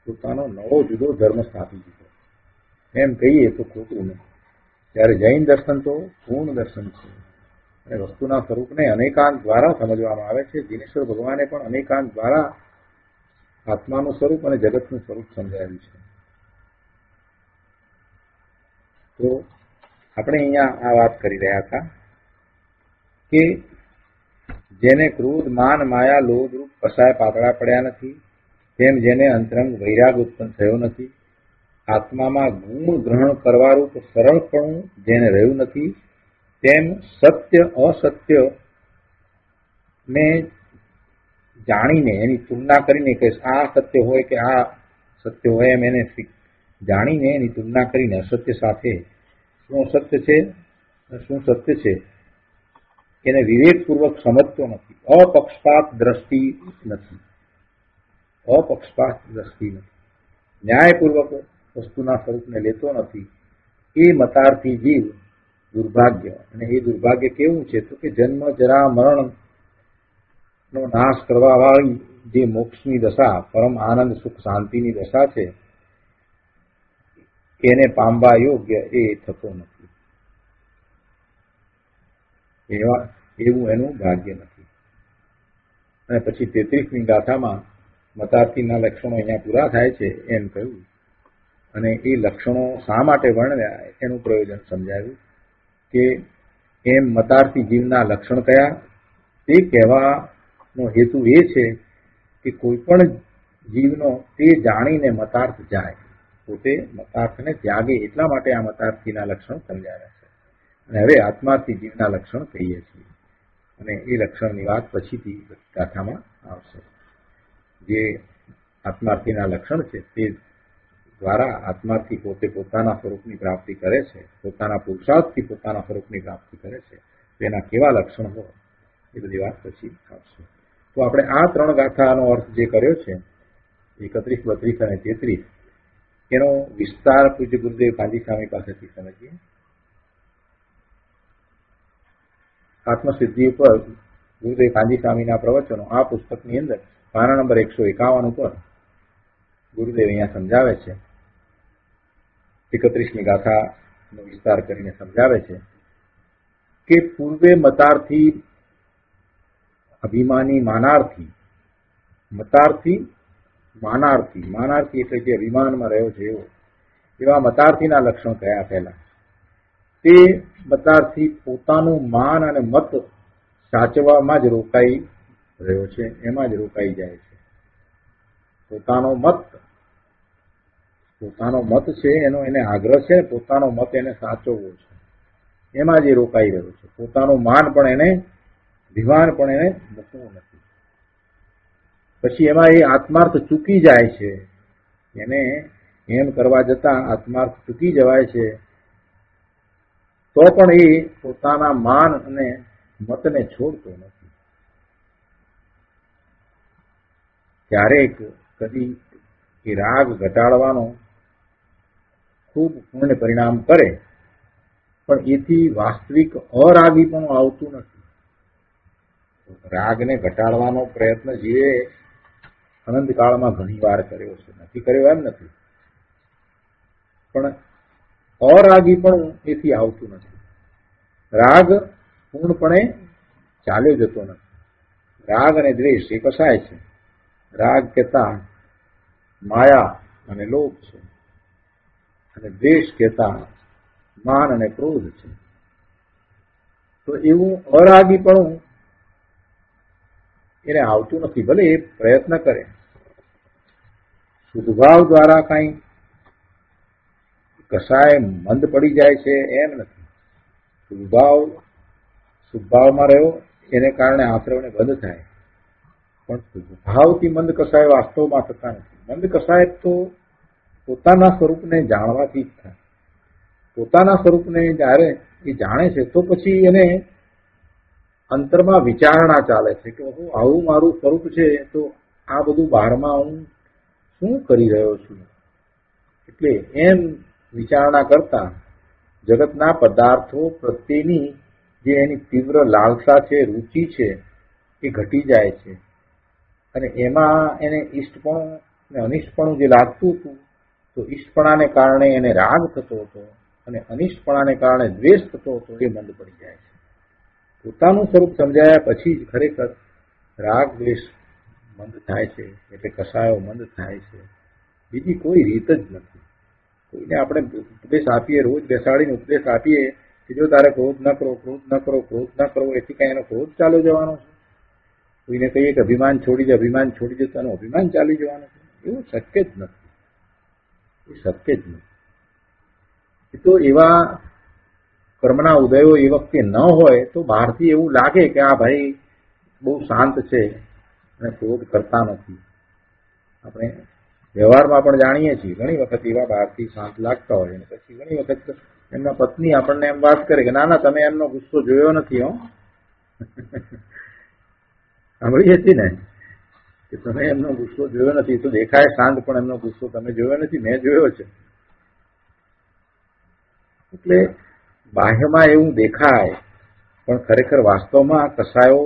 પોતાનો નવો જુદો ધર્મ સ્થાપી દીધો. એમ કહીએ તો ખોટું નહીં. ત્યારે જૈન દર્શન તો પૂર્ણ દર્શન છે અને વસ્તુના સ્વરૂપને અનેકાંત દ્વારા સમજવામાં આવે છે. દિનેશ્વર ભગવાને પણ અનેકાંત દ્વારા આત્માનું સ્વરૂપ અને જગતનું સ્વરૂપ સમજાવ્યું છે. તો આપણે અહીંયા આ વાત કરી રહ્યા હતા કે જેને ક્રોધ માન માયા લોભ રૂપ કસાય પાતળા પડ્યા નથી, તેમ જેને અંતરંગ વૈરાગ ઉત્પન્ન થયો નથી, આત્મામાં ગુણ ગ્રહણ કરવારૂપ સરળપણું જેને રહ્યું નથી, તેમ સત્ય અસત્ય ને જાણીને એની તુલના કરીને કે આ સત્ય હોય કે આ સત્ય હોય એમ એને જાણીને એની તુલના કરીને અસત્ય સાથે શું સત્ય છે શું સત્ય છે એને વિવેકપૂર્વક સમજતો નથી. અપક્ષપાત દ્રષ્ટિ નથી, અપક્ષપાત દ્રષ્ટિ નથી, ન્યાયપૂર્વક વસ્તુના સ્વરૂપને લેતો નથી. એ મતાર્થી જીવ દુર્ભાગ્ય, અને એ દુર્ભાગ્ય કેવું છે તો કે જન્મ જરા મરણ નો નાશ કરવા વાળી જે મોક્ષની દશા, પરમ આનંદ સુખ શાંતિની દશા છે એને પામવા યોગ્ય એ થતો નથી. એવું એનું ભાગ્ય નથી. અને પછી 33મી ગાથામાં મતાર્થીના લક્ષણો અહીંયા પૂરા થાય છે એમ કહ્યું, અને એ લક્ષણો શા માટે વર્ણવ્યા એનું પ્રયોજન સમજાવ્યું કે એમ મતાર્થી જીવના લક્ષણ કયા, તે કહેવાનો હેતુ એ છે કે કોઈ પણ જીવનો તે જાણીને મતાર્થ જાય, પોતે મતાર્થને ત્યાગે, એટલા માટે આ મતાર્થીના લક્ષણ સમજાવ્યા છે. અને હવે આત્માર્થી જીવના લક્ષણ કહીએ છીએ, અને એ લક્ષણની વાત પછીથી ગાથામાં આવશે. જે આત્માર્થીના લક્ષણ છે તે દ્વારા આત્માર્થી પોતે પોતાના સ્વરૂપની પ્રાપ્તિ કરે છે, પોતાના પુરુષાર્થથી પોતાના સ્વરૂપની પ્રાપ્તિ કરે છે, તેના કેવા લક્ષણ હોય એ બધી વાત પછી આવશે. તો આપણે આ 3 ગાથાનો અર્થ જે કર્યો છે 31, 32 અને 33, એનો વિસ્તાર પૂજ્ય ગુરુદેવ કાંજી સ્વામી પાસેથી સમજીએ. આત્મસિદ્ધિ ઉપર ગુરુદેવ કાંજી સ્વામીના પ્રવચનો આ પુસ્તકની અંદર પાના નંબર 151 ઉપર ગુરુદેવ અહીંયા સમજાવે છે. 31મી ગાથાનો વિસ્તાર કરીને સમજાવે છે કે પૂર્વે મતાર્થી અભિમાની માનાર્થી, મતાર્થી માનાર્થી, માનાર્થી એટલે જે અભિમાનમાં રહ્યો છે એવા મતાર્થીના લક્ષણ કયા પહેલા. તે મતાર્થી પોતાનું માન અને મત સાચવવામાં જ રોકાઈ રહ્યો છે, એમાં જ રોકાઈ જાય છે. પોતાનો મત છે એનો એને આગ્રહ છે, પોતાનો મત એને સાચવવો છે, એમાં જ રોકાઈ રહ્યો છે. પોતાનું માન પણ એને, અભિમાન પણ એને મૂકવું નથી. પછી એમાં એ આત્માર્થ ચૂકી જાય છે, એને એમ કરવા જતા આત્માર્થ ચૂકી જવાય છે, તો પણ એ પોતાના માન અને મતને છોડતો નથી. ક્યારેક કદી એ રાગ ઘટાડવાનો ખૂબ પૂર્ણ પરિણામ કરે પણ એથી વાસ્તવિક અરાગી પણ આવતું નથી. રાગને ઘટાડવાનો પ્રયત્ન જીવે અનંતકાળમાં ઘણી વાર કર્યો છે, નથી કર્યો એમ નથી, પણ અરાગી પણ એથી આવતું નથી. રાગ પૂર્ણપણે ચાલ્યો જતો નથી. રાગ અને દ્વેષ એ કસાય છે. રાગ કહેતા માયા અને લોભ છે, અને દ્વેષ કહેતા માન અને ક્રોધ છે. તો એવું અરાગી પણ એને આવતું નથી, ભલે એ પ્રયત્ન કરે. શુદ્ધભાવ દ્વારા કઈ કસાય મંદ પડી જાય છે એમ નથી. શુદ્ધભાવમાં રહ્યો એને કારણે આશ્રવને બંધ થાય, પણ શુદ્ધભાવથી મંદ કસાય વાસ્તવમાં થતા નથી. મંદ કસાય તો પોતાના સ્વરૂપને જાણવાથી જ થાય. પોતાના સ્વરૂપને જ્યારે એ જાણે છે તો પછી એને અંતરમાં વિચારણા ચાલે છે કે હું આવું મારું સ્વરૂપ છે, તો આ બધું બહારમાં હું શું કરી રહ્યો છું. એટલે એમ વિચારણા કરતા જગતના પદાર્થો પ્રત્યેની જે એની તીવ્ર લાલસા છે, રુચિ છે, એ ઘટી જાય છે. અને એમાં એને ઈષ્ટપણું અને અનિષ્ટપણું જે લાગતું હતું, તો ઈષ્ટપણાને કારણે એને રાગ થતો હતો અને અનિષ્ટપણાને કારણે દ્વેષ થતો હતો, એ મંદ પડી જાય છે. પોતાનું સ્વરૂપ સમજાયા પછી જ ખરેખર રાગ દ્વેષ મંદ થાય છે, એટલે કસાયો મંદ થાય છે. બીજી કોઈ રીત જ નથી. કોઈને આપણે ઉપદેશ આપીએ, રોજ બેસાડીને ઉપદેશ આપીએ કે જો તારે ક્રોધ ન કરો, ક્રોધ ન કરો, ક્રોધ ન કરો, એથી કઈ એનો ક્રોધ ચાલ્યો જવાનો છે? કોઈને કહીએ કે અભિમાન છોડી દે, અભિમાન છોડી દે તો એનું અભિમાન ચાલી જવાનું છે? એવું શક્ય જ નથી. એ શક્ય જ નથી. એ તો એવા કર્મના ઉદયો એ વખતે ન હોય તો બહારથી એવું લાગે કે આ ભાઈ બહુ શાંત છે અને ક્રોધ કરતા નથી. આપણે વ્યવહારમાં પણ જાણીએ છીએ, ઘણી વખત એવા બહારથી શાંત લાગતા હોય, અને પછી ઘણી વખત એમના પત્ની આપણને એમ વાત કરે કે ના ના, તમે એમનો ગુસ્સો જોયો નથી. સાંભળી હતી ને કે તમે એમનો ગુસ્સો જોયો નથી, તો દેખાય શાંત, પણ એમનો ગુસ્સો તમે જોયો નથી, મેં જોયો છે. એટલે બાહ્યમાં એવું દેખાય, પણ ખરેખર વાસ્તવમાં કસાયો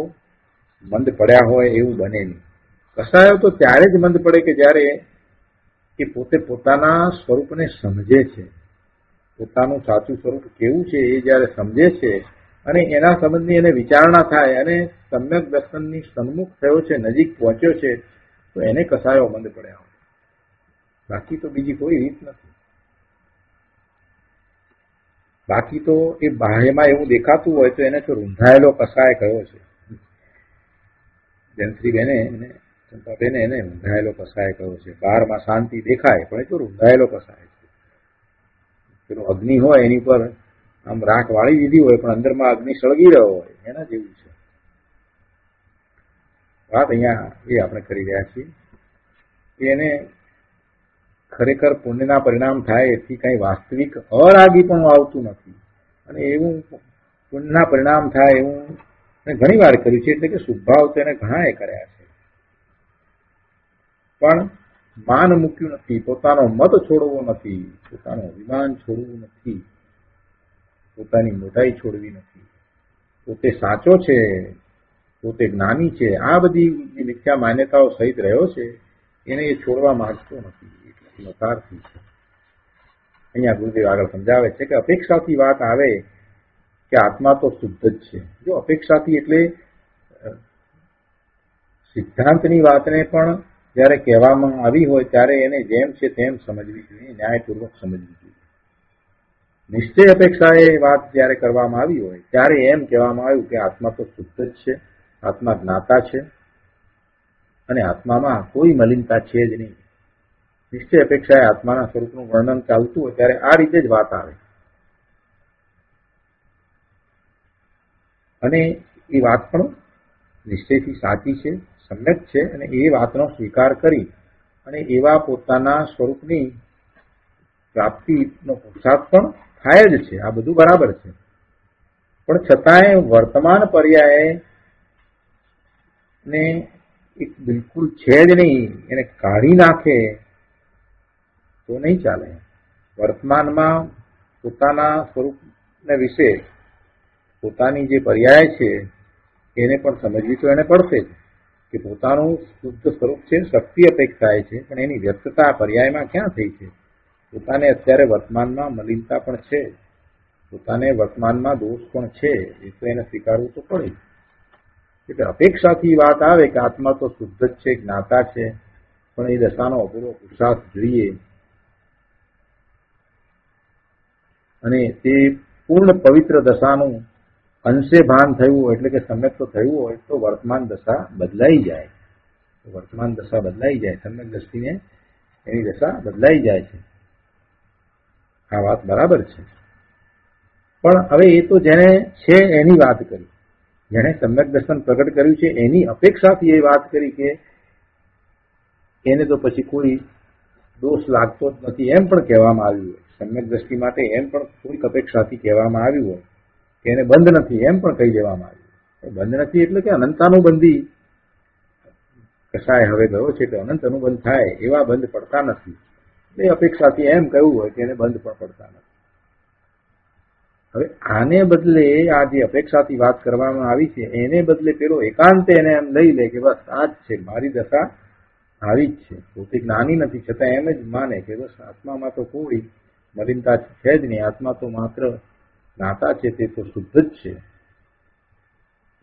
મંદ પડ્યા હોય એવું બને નહીં. કસાયો તો ત્યારે જ મંદ પડે કે જ્યારે એ પોતે પોતાના સ્વરૂપને સમજે છે. પોતાનું સાચું સ્વરૂપ કેવું છે એ જ્યારે સમજે છે અને એના સંબંધની એને વિચારણા થાય અને સમ્યક દર્શનની સન્મુખ થયો છે, નજીક પહોંચ્યો છે, તો એને કસાયો મંદ પડ્યા હોય. બાકી તો બીજી કોઈ રીત નથી. બાકી તો એ બાહ્યમાં એવું દેખાતું હોય તો એને તો રૂંધાયેલો કસાય કયો છે. જયંત્રીબેને એને ચંપાબેને એને રૂંધાયેલો કસાય કયો છે. બહારમાં શાંતિ દેખાય પણ એ તો રૂંધાયેલો કસાય છે. પેલો અગ્નિ હોય એની પર આમ રાખ વાળી દીધી હોય પણ અંદરમાં અગ્નિ સળગી રહ્યો હોય, એના જેવું છે. વાત અહીંયા એ આપણે કરી રહ્યા છીએ કે એને ખરેખર પુણ્યના પરિણામ થાય એથી કઈ વાસ્તવિક અરાગી પણ આવતું નથી. અને એવું પુણ્યના પરિણામ થાય એવું મેં ઘણી વાર કર્યું છે. એટલે કે શુદ્ધભાવ તેને ઘણા એ કર્યા છે, પણ માન મૂક્યું નથી, પોતાનો મત છોડવો નથી, પોતાનું અભિમાન છોડવું નથી, પોતાની મોટાઈ છોડવી નથી. પોતે સાચો છે, પોતે જ્ઞાની છે, આ બધી મિથ્યા માન્યતાઓ સહિત રહ્યો છે, એને એ છોડવા માંગતો નથી. એટલે નકારથી છે. અહીંયા ગુરુદેવ આગળ સમજાવે છે કે અપેક્ષાથી વાત આવે કે આત્મા તો શુદ્ધ જ છે. જો અપેક્ષાથી એટલે સિદ્ધાંતની વાતને પણ જ્યારે કહેવામાં આવી હોય ત્યારે એને જેમ છે તેમ સમજવી જોઈએ, ન્યાયપૂર્વક સમજવી જોઈએ. નિશ્ચય અપેક્ષાએ વાત જ્યારે કરવામાં આવી હોય ત્યારે એમ કહેવામાં આવ્યું કે આત્મા તો શુદ્ધ જ છે, આત્મા જ્ઞાતા છે અને આત્મામાં કોઈ મલિનતા છે જ નહીં. નિશ્ચય અપેક્ષાએ આત્માના સ્વરૂપનું વર્ણન ચાલતું હોય ત્યારે આ રીતે જ વાત આવે. અને એ વાત પણ નિશ્ચયથી સાચી છે, સમ્યક છે, અને એ વાતનો સ્વીકાર કરી અને એવા પોતાના સ્વરૂપની પ્રાપ્તિનો પુરુષાર્થ પણ થાય જ છે. આ બધું બરાબર છે, પણ છતાંય વર્તમાન પર્યાય ને એક બિલકુલ છે જ નહીં, એને કાઢી નાખે તો નહીં ચાલે. વર્તમાનમાં પોતાના સ્વરૂપ ને વિશે પોતાની જે પર્યાય છે એને પણ સમજવી તો એને પડશે જ કે પોતાનું શુદ્ધ સ્વરૂપ છે, શક્તિ અપેક્ષાએ છે, પણ એની વ્યક્તતા પર્યાયમાં ક્યાં થઈ છે? પોતાને અત્યારે વર્તમાનમાં મલિનતા પણ છે, પોતાને વર્તમાનમાં દોષ પણ છે, એ તો એને સ્વીકારવું તો પડે. એટલે અપેક્ષાથી વાત આવે કે આત્મા તો શુદ્ધ જ છે, જ્ઞાતા છે, પણ એ દશાનો અપૂર્વ પુરુષાર્થ જોઈએ અને તે પૂર્ણ પવિત્ર દશાનું અંશે ભાન થયું એટલે કે સમ્યક તો થયું હોય તો વર્તમાન દશા બદલાઈ જાય. વર્તમાન દશા બદલાઈ જાય, સમ્યક દ્રષ્ટિને એની દશા બદલાઈ જાય છે. આ વાત બરાબર છે. પણ હવે એ તો જેને છે એની વાત કરી, જેને સમ્યક દર્શન પ્રગટ કર્યું છે એની અપેક્ષાથી એ વાત કરી કે એને તો પછી કોઈ દોષ લાગતો જ નથી એમ પણ કહેવામાં આવ્યું હોય. સમ્યક દ્રષ્ટિ માટે એમ પણ કોઈક અપેક્ષાથી કહેવામાં આવ્યું હોય કે એને બંધ નથી એમ પણ કહી દેવામાં આવ્યું. બંધ નથી એટલે કે અનંતાનુબંધી કસાય હવે ગયો છે તો અનંત અનુબંધ થાય એવા બંધ પડતા નથી. એ અપેક્ષાથી એમ કહ્યું હોય કે એને બંધ પણ પડતા નથી. હવે આને બદલે આ જે અપેક્ષાથી વાત કરવામાં આવી છે એને બદલે પેલો એકાંતે એને એમ લઈ લે કે બસ આ જ છે મારી દશા, આવી જ છે. પોતે જ્ઞાની નથી છતાં એમ જ માને કે બસ આત્મામાં તો કોઈ મલિનતા છે જ નહીં, આત્મા તો માત્ર જ્ઞાતા છે, તે તો શુદ્ધ જ છે.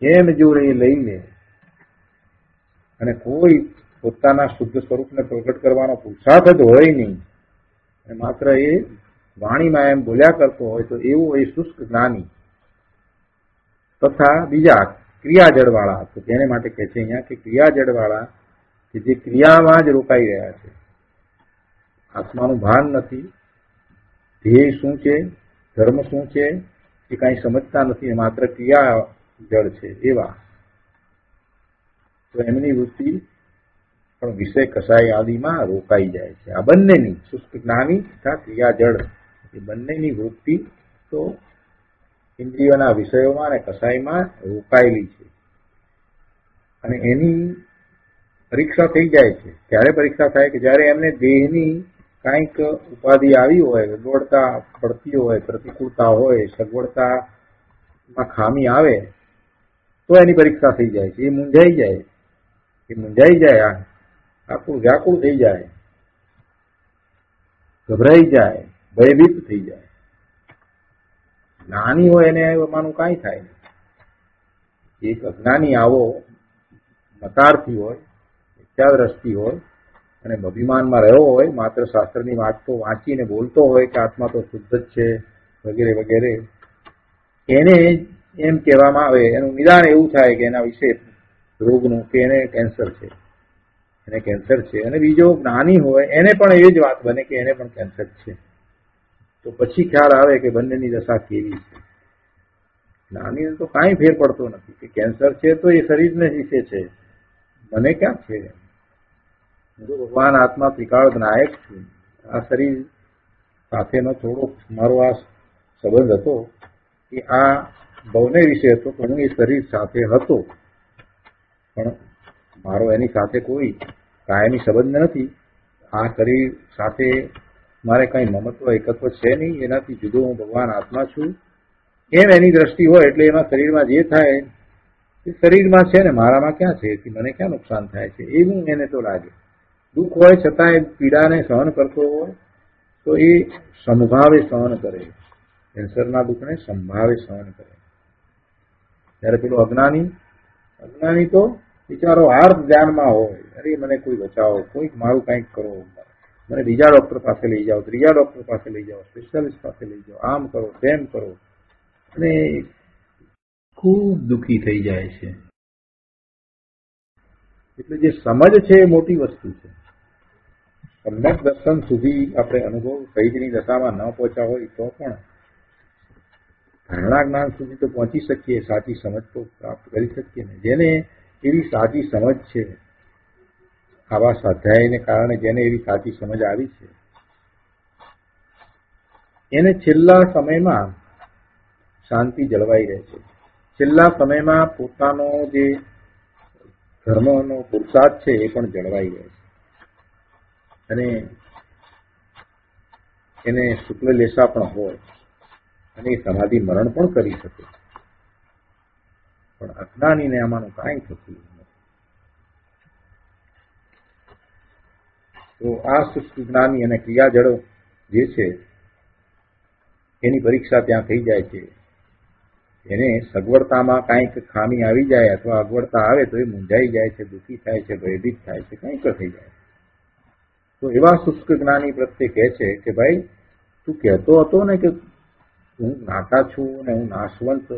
એમ જો એ લઈ લે અને કોઈ પોતાના શુદ્ધ સ્વરૂપને પ્રગટ કરવાનો પુરુષાર્થ જ હોય નહીં અને માત્ર એ વાણીમાં એમ બોલ્યા કરતો હોય તો એવો એ શુષ્ક જ્ઞાની તથા બીજા ક્રિયાજળવાળા, તો તેને માટે કહે છે અહીંયા કે ક્રિયાજળવાળા કે જે ક્રિયામાં જ રોકાઈ રહ્યા છે, આત્માનું ભાન નથી, ધ્યેય શું છે, ધર્મ શું છે એ કાંઈ સમજતા નથી, માત્ર ક્રિયા જળ છે એવા, તો એમની વૃત્તિ પણ વિષય કસાય આદિમાં રોકાઈ જાય છે. આ બંનેની શુષ્ક જ્ઞાની તથા ક્રિયા જળ એ બંનેની વૃત્તિ તો ઇન્દ્રિયોના વિષયોમાં અને કસાયમાં રોકાયેલી છે અને એની પરીક્ષા થઈ જાય છે. ક્યારે પરીક્ષા થાય કે જ્યારે એમને દેહની કાંઈક ઉપાધિ આવી હોય, સગવડતા પડતી હોય, પ્રતિકૂળતા હોય, સગવડતામાં ખામી આવે તો એની પરીક્ષા થઈ જાય છે. એ મૂંઝાઈ જાય, આખું વ્યાકુળ થઈ જાય, ગભરાઈ જાય, ભયભીત થઈ જાય. જ્ઞાની હોય એને એમાંનું કાંઈ થાય નહીં. એક અજ્ઞાની આવો મતાર્થી હોય, મિથ્યાદ્રષ્ટિ હોય અને અભિમાનમાં રહ્યો હોય, માત્ર શાસ્ત્રની વાત તો વાંચીને બોલતો હોય કે આત્મા તો શુદ્ધ જ છે વગેરે વગેરે, એને એમ કહેવામાં આવે, એનું નિદાન એવું થાય કે એના વિશે રોગનું કે એને કેન્સર છે, એને કેન્સર છે. અને બીજો જ્ઞાની હોય એને પણ એવી જ વાત બને કે એને પણ કેન્સર છે. તો પછી ખ્યાલ આવે કે બંનેની દશા કેવી છે. જ્ઞાનીને તો કાંઈ ફેર પડતો નથી કે કેન્સર છે તો એ શરીરને વિશે છે, મને ક્યાં છે. ભગવાન આત્મા ત્રિકાળ નાયક છું, આ શરીર સાથેનો થોડો મારો આ સંબંધ હતો કે આ ભવને વિશે હતો, તો હું એ શરીર સાથે હતો, પણ મારો એની સાથે કોઈ કાયમી સંબંધ નથી. આ શરીર સાથે મારે કઈ મમત્વ એકત્વ છે નહીં, એનાથી જુદો હું ભગવાન આત્મા છું એમ એની દ્રષ્ટિ હોય. એટલે એમાં શરીરમાં જે થાય એ શરીરમાં છે ને મારામાં ક્યાં છે, એથી મને ક્યાં નુકસાન થાય છે એવું એને તો લાગે. દુઃખ હોય છતાં એ પીડાને સહન કરતો હોય તો એ સંભાવે સહન કરે, કેન્સરના દુઃખને સંભાવે સહન કરે. ત્યારે પેલો અજ્ઞાની તો બિચારો હાર્દ ધ્યાનમાં હોય, અરે મને કોઈ બચાવો, કોઈક મારું કંઈક કરો, મને બીજા ડોક્ટર પાસે લઈ જાઓ, ત્રીજા ડોક્ટર પાસે લઈ જાઓ, સ્પેશિયાલિસ્ટ પાસે લઈ જાઓ, આમ કરો તેમ કરો, અને ખૂબ દુઃખી થઈ જાય છે. એટલે જે સમજ છે એ મોટી વસ્તુ છે. સમ્યક દર્શન સુધી આપણે અનુભવ સહિતની દશામાં ન પહોંચ્યા હોય તો પણ ધારણા જ્ઞાન સુધી તો પહોંચી શકીએ, સાચી સમજ તો પ્રાપ્ત કરી શકીએ ને. જેને એવી સાચી સમજ છે, આવા સ્વાધ્યાયને કારણે જેને એવી સાચી સમજ આવી છે, એને છેલ્લા સમયમાં શાંતિ જળવાઈ રહે છે. છેલ્લા સમયમાં પોતાનો જે ધર્મનો પુરુષાર્થ છે એ પણ જળવાઈ રહે છે અને એને શુક્લ લેશા પણ હોય અને એ સમાધિ મરણ પણ કરી શકે, પણ અજ્ઞાનીને આમાંનું કાંઈ થતું નથી. તો આ શુષ્ક જ્ઞાની અને ક્રિયાજળ જે છે એની પરીક્ષા ત્યાં થઈ જાય છે. એને સગવડતામાં કાંઈક ખામી આવી જાય અથવા અગવડતા આવે તો એ મૂંઝાઈ જાય છે, દુઃખી થાય છે, ભયભીત થાય છે, કંઈક થઈ જાય. તો એવા શુષ્ક જ્ઞાની પ્રત્યે કહે છે કે ભાઈ તું કહેતો હતો ને કે હું જ્ઞાતા છું ને હું નાશવંત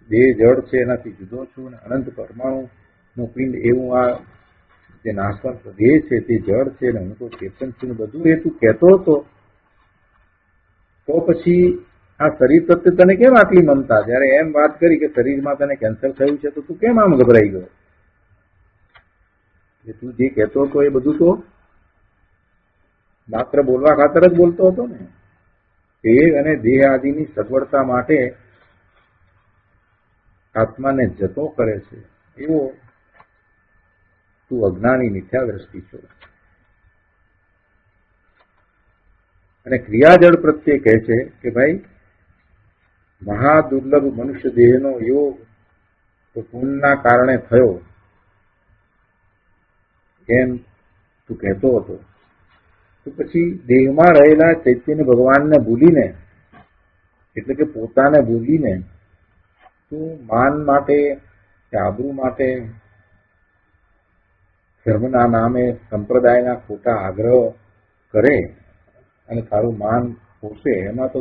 દેહ જળ છે એનાથી જુદો છું ને અનંત પરમાણુનું પિંડ એવું આ જે નાશવંત દેહ છે તે જળ છે ને હું તો ચેતન છું ને બધું એ તું કહેતો હતો, તો પછી આ શરીર પ્રત્યે તને કેમ આટલી મમતા? જયારે એમ વાત કરી કે શરીરમાં તને કેન્સર થયું છે તો તું કેમ આમ ગભરાઈ ગયો? એ તું જે કહેતો હતો એ બધું તો માત્ર બોલવા ખાતર જ બોલતો હતો ને. દેહ અને દેહ આદિની સગવડતા માટે આત્માને જતો કરે છે એવો તું અજ્ઞાની મિથ્યા દ્રષ્ટિ છો. અને ક્રિયાજળ પ્રત્યે કહે છે કે ભાઈ મહાદુર્લભ મનુષ્ય દેહનો યોગ તો પુણ્યના કારણે થયો એમ તું કહેતો હતો, તો પછી દેહમાં રહેલા ચૈતન્ય ભગવાનને ભૂલીને એટલે કે પોતાને ભૂલીને તું માન માટે કે આબરૂ માટે ધર્મના નામે સંપ્રદાયના ખોટા આગ્રહ કરે અને તારું માન પોષે, એમાં તો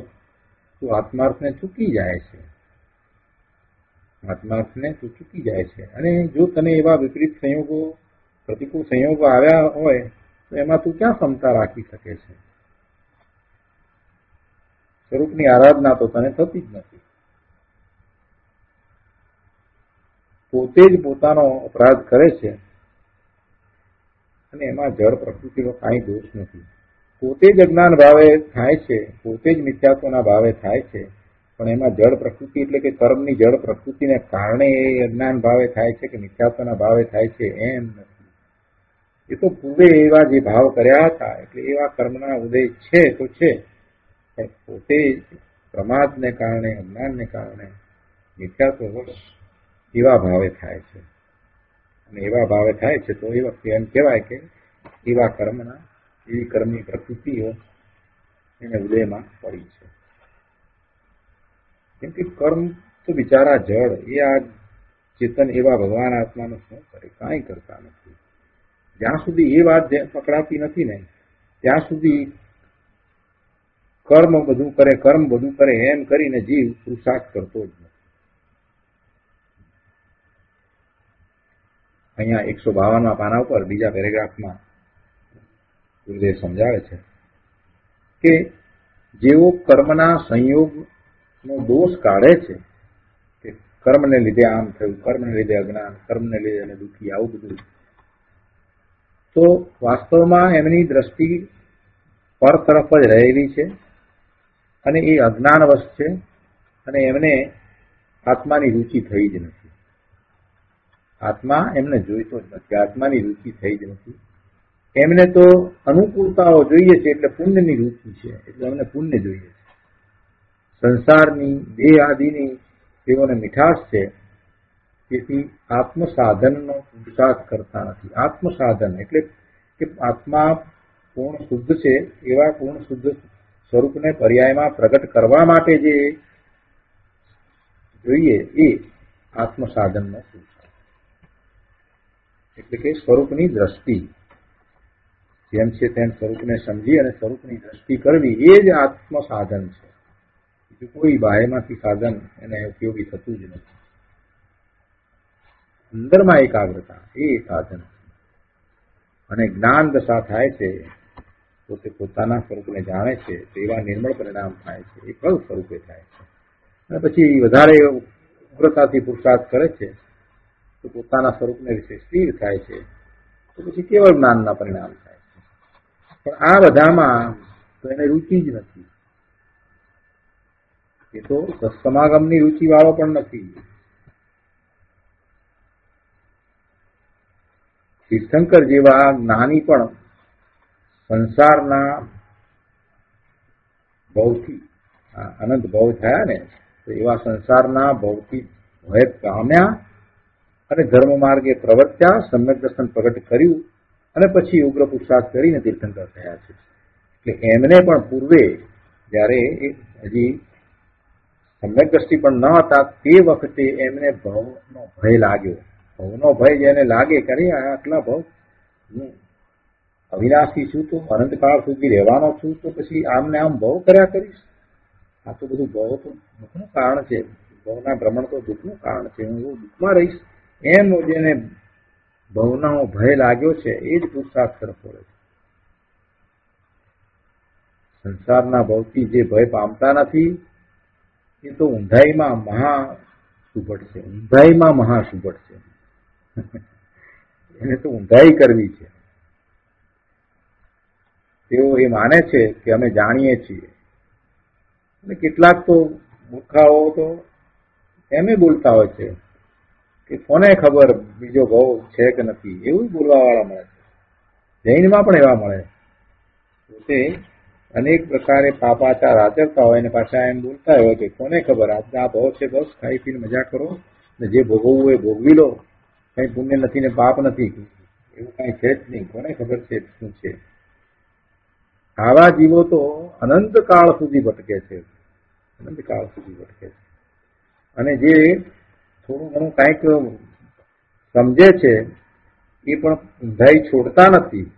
તું આત્માર્થને ચૂકી જાય છે. આત્માર્થને તું ચૂકી જાય છે. અને જો તને એવા વિપરીત સંયોગો પ્રતિકૂળ સંયોગો આવ્યા હોય તો એમાં તું ક્યાં ક્ષમતા રાખી શકે છે? સ્વરૂપની આરાધના તો તને થતી જ નથી. પોતે જ પોતાનો અપરાધ કરે છે અને એમાં જળ પ્રકૃતિનો કાંઈ દોષ નથી. પોતે જ અજ્ઞાન ભાવે થાય છે, પોતે જ મિથ્યાત્વના ભાવે થાય છે, પણ એમાં જળ પ્રકૃતિ એટલે કે કર્મની જળ પ્રકૃતિને કારણે એ અજ્ઞાન ભાવે થાય છે કે મિથ્યાત્વના ભાવે થાય છે એમ નથી. એ તો પૂર્વે એવા જે ભાવ કર્યા હતા એટલે એવા કર્મના ઉદય છે તો છે, પણ પોતે જ પ્રમાદને કારણે અજ્ઞાનને કારણે મિથ્યાત્વ એવા ભાવે થાય છે. અને એવા ભાવે થાય છે તો એ વખતે એમ કહેવાય કે એવા કર્મના એવી કર્મની પ્રકૃતિઓ એને ઉદયમાં પડી છે. કેમ કે કર્મ તો બિચારા જળ, એ આ ચેતન એવા ભગવાન આત્માનું શું કરે? કાંઈ કરતા નથી. જ્યાં સુધી એ વાત પકડાતી નથી ને ત્યાં સુધી કર્મ બધું કરે એમ કરીને જીવ પુરુષાર્થ કરતો જ નથી. અહીંયા 152 પાના ઉપર બીજા પેરેગ્રાફમાં ગુરુદેવ સમજાવે છે કે જેઓ કર્મના સંયોગનો દોષ કાઢે છે કે કર્મને લીધે આમ થયું, કર્મને લીધે અજ્ઞાન, કર્મને લીધે અને દુઃખી, આવું બધું, તો વાસ્તવમાં એમની દ્રષ્ટિ પર તરફ જ રહેલી છે અને એ અજ્ઞાનવશ છે અને એમને આત્માની રુચિ થઈ જ નથી. આત્મા એમને જોઈતો જ નથી, આત્માની રુચિ થઈ જ નથી. એમને તો અનુકૂળતાઓ જોઈએ છે એટલે પુણ્યની રુચિ છે, એટલે એમને પુણ્ય જોઈએ છે. સંસારની દેહ આદિની તેઓને મીઠાશ છે, તેથી આત્મસાધનનો પુરુષાર્થ કરતા નથી. આત્મસાધન એટલે કે આત્મા પૂર્ણ શુદ્ધ છે એવા પૂર્ણ શુદ્ધ સ્વરૂપને પર્યાયમાં પ્રગટ કરવા માટે જે જોઈએ એ આત્મસાધનનો પુરુષાર્થ, એટલે કે સ્વરૂપની દ્રષ્ટિ, જેમ છે તેમ સ્વરૂપને સમજી અને સ્વરૂપની દ્રષ્ટિ કરવી, એ જ આત્મ સાધન છે. બીજું કોઈ બાહ્યમાંથી સાધન એને ઉપયોગી થતું જ નથી. અંદરમાં એકાગ્રતા એ સાધન છે. અને જ્ઞાન દશા થાય છે, પોતે પોતાના સ્વરૂપને જાણે છે, તેવા નિર્મળ પરિણામ થાય છે, એ ફળ સ્વરૂપે થાય છે. અને પછી વધારે ઉગ્રતાથી પુરુષાર્થ કરે છે તો પોતાના સ્વરૂપને વિશે સ્થિર થાય છે, તો પછી કેવળ જ્ઞાનના પરિણામ થાય છે. પણ આ બધામાં તો એને રુચિ જ નથી. એ તો સત્સમાગમની રુચિ વાળો પણ નથી. તીર્થંકર જેવા જ્ઞાની પણ સંસારના ભવથી અનંત ભવ થયા ને, તો એવા સંસારના ભવથી ભય પામ્યા અને ધર્મ માર્ગે પ્રવર્ત્યા, સમ્યક દર્શન પ્રગટ કર્યું અને પછી ઉગ્ર પુરુષાર્થ કરીને તીર્થંકર થયા છે. એટલે એમને પણ પૂર્વે જ્યારે હજી સમ્યક દ્રષ્ટિ પણ ન હતા તે વખતે એમને ભવનો ભય લાગ્યો. ભવનો ભય જેને લાગે કે અરે આટલા ભવ, હું અવિનાશી છું તો અનંતકાળ સુધી રહેવાનો છું, તો પછી આમને આમ ભવ કર્યા કરીશ. આ તો બધું ભવ તો દુઃખનું કારણ છે, ભવના ભ્રમણ તો દુઃખનું કારણ છે, હું એવું દુઃખમાં રહીશ. એમ જેને ભવનો ભય લાગ્યો છે એ જ પુરુષાર્થ તરફ વળે છે. સંસારના ભવથી જે ભય પામતા નથી એ તો ઊંધાઈમાં મહા સુભટ છે, ઊંધાઈમાં મહા સુભટ છે. એને તો ઊંધાઈ કરવી છે. તેઓ એ માને છે કે અમે જાણીએ છીએ, અને કેટલાક તો મૂર્ખાઓ તો એમ બોલતા હોય છે કે કોને ખબર બીજો ભાવ છે કે નથી, એવું બોલવા વાળા મળે છે. જૈનમાં પણ એવા મળે. પોતે અનેક પ્રકારે પાપાચાર આચરતા હોય અને પાછા એમ બોલતા હોય કે કોને ખબર આજના ભાવ છે, બસ ખાઈ પીને મજા કરો ને જે ભોગવવું એ ભોગવી લો, કઈ પુણ્ય નથી ને પાપ નથી, એવું કઈ છે જ નહીં, કોને ખબર છે શું છે. આવા જીવો તો અનંત કાળ સુધી ભટકે છે, અનંત કાળ સુધી ભટકે છે. અને જે થોડું ઘણું કંઈક સમજે છે એ પણ ઊંધાઈ છોડતા નથી,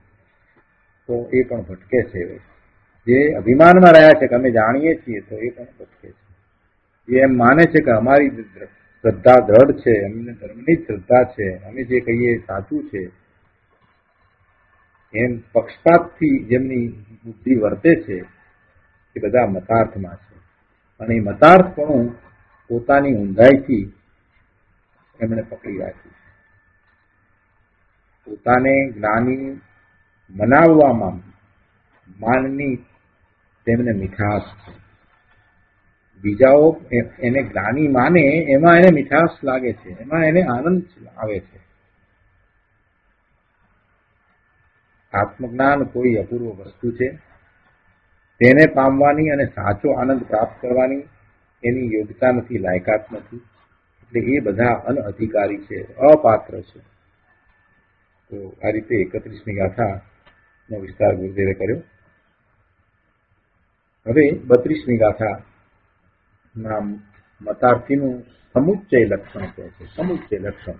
તો એ પણ ભટકે છે. જે અભિમાનમાં રહ્યા છે કે અમે જાણીએ છીએ, તો એ પણ ભટકે છે. જે એમ માને છે કે અમારી શ્રદ્ધા દ્રઢ છે, અમને ધર્મની શ્રદ્ધા છે, અમે જે કહીએ સાચું છે, એમ પક્ષપાતથી જેમની બુદ્ધિ વર્તે છે એ બધા મતાર્થમાં છે. અને એ મતાર્થપણું પોતાની ઊંધાઈથી એમણે પકડી રાખ્યું છે. પોતાને જ્ઞાની મનાવવામાં માનની તેમને મીઠાશ છે. બીજાઓ એને જ્ઞાની માને એમાં એને મીઠાશ લાગે છે, એમાં એને આનંદ આવે છે. આત્મજ્ઞાન કોઈ અપૂર્વ વસ્તુ છે, તેને પામવાની અને સાચો આનંદ પ્રાપ્ત કરવાની એની યોગ્યતા નથી, લાયકાત નથી. એટલે એ બધા અનઅધિકારી છે, અપાત્ર છે. તો આ રીતે 31મી ગાથાનો વિસ્તાર ગુરુદેવે કર્યો. હવે 32મી ગાથાના મતાર્થીનું સમુચ્ચય લક્ષણ કહે છે. સમુચ્ચય લક્ષણ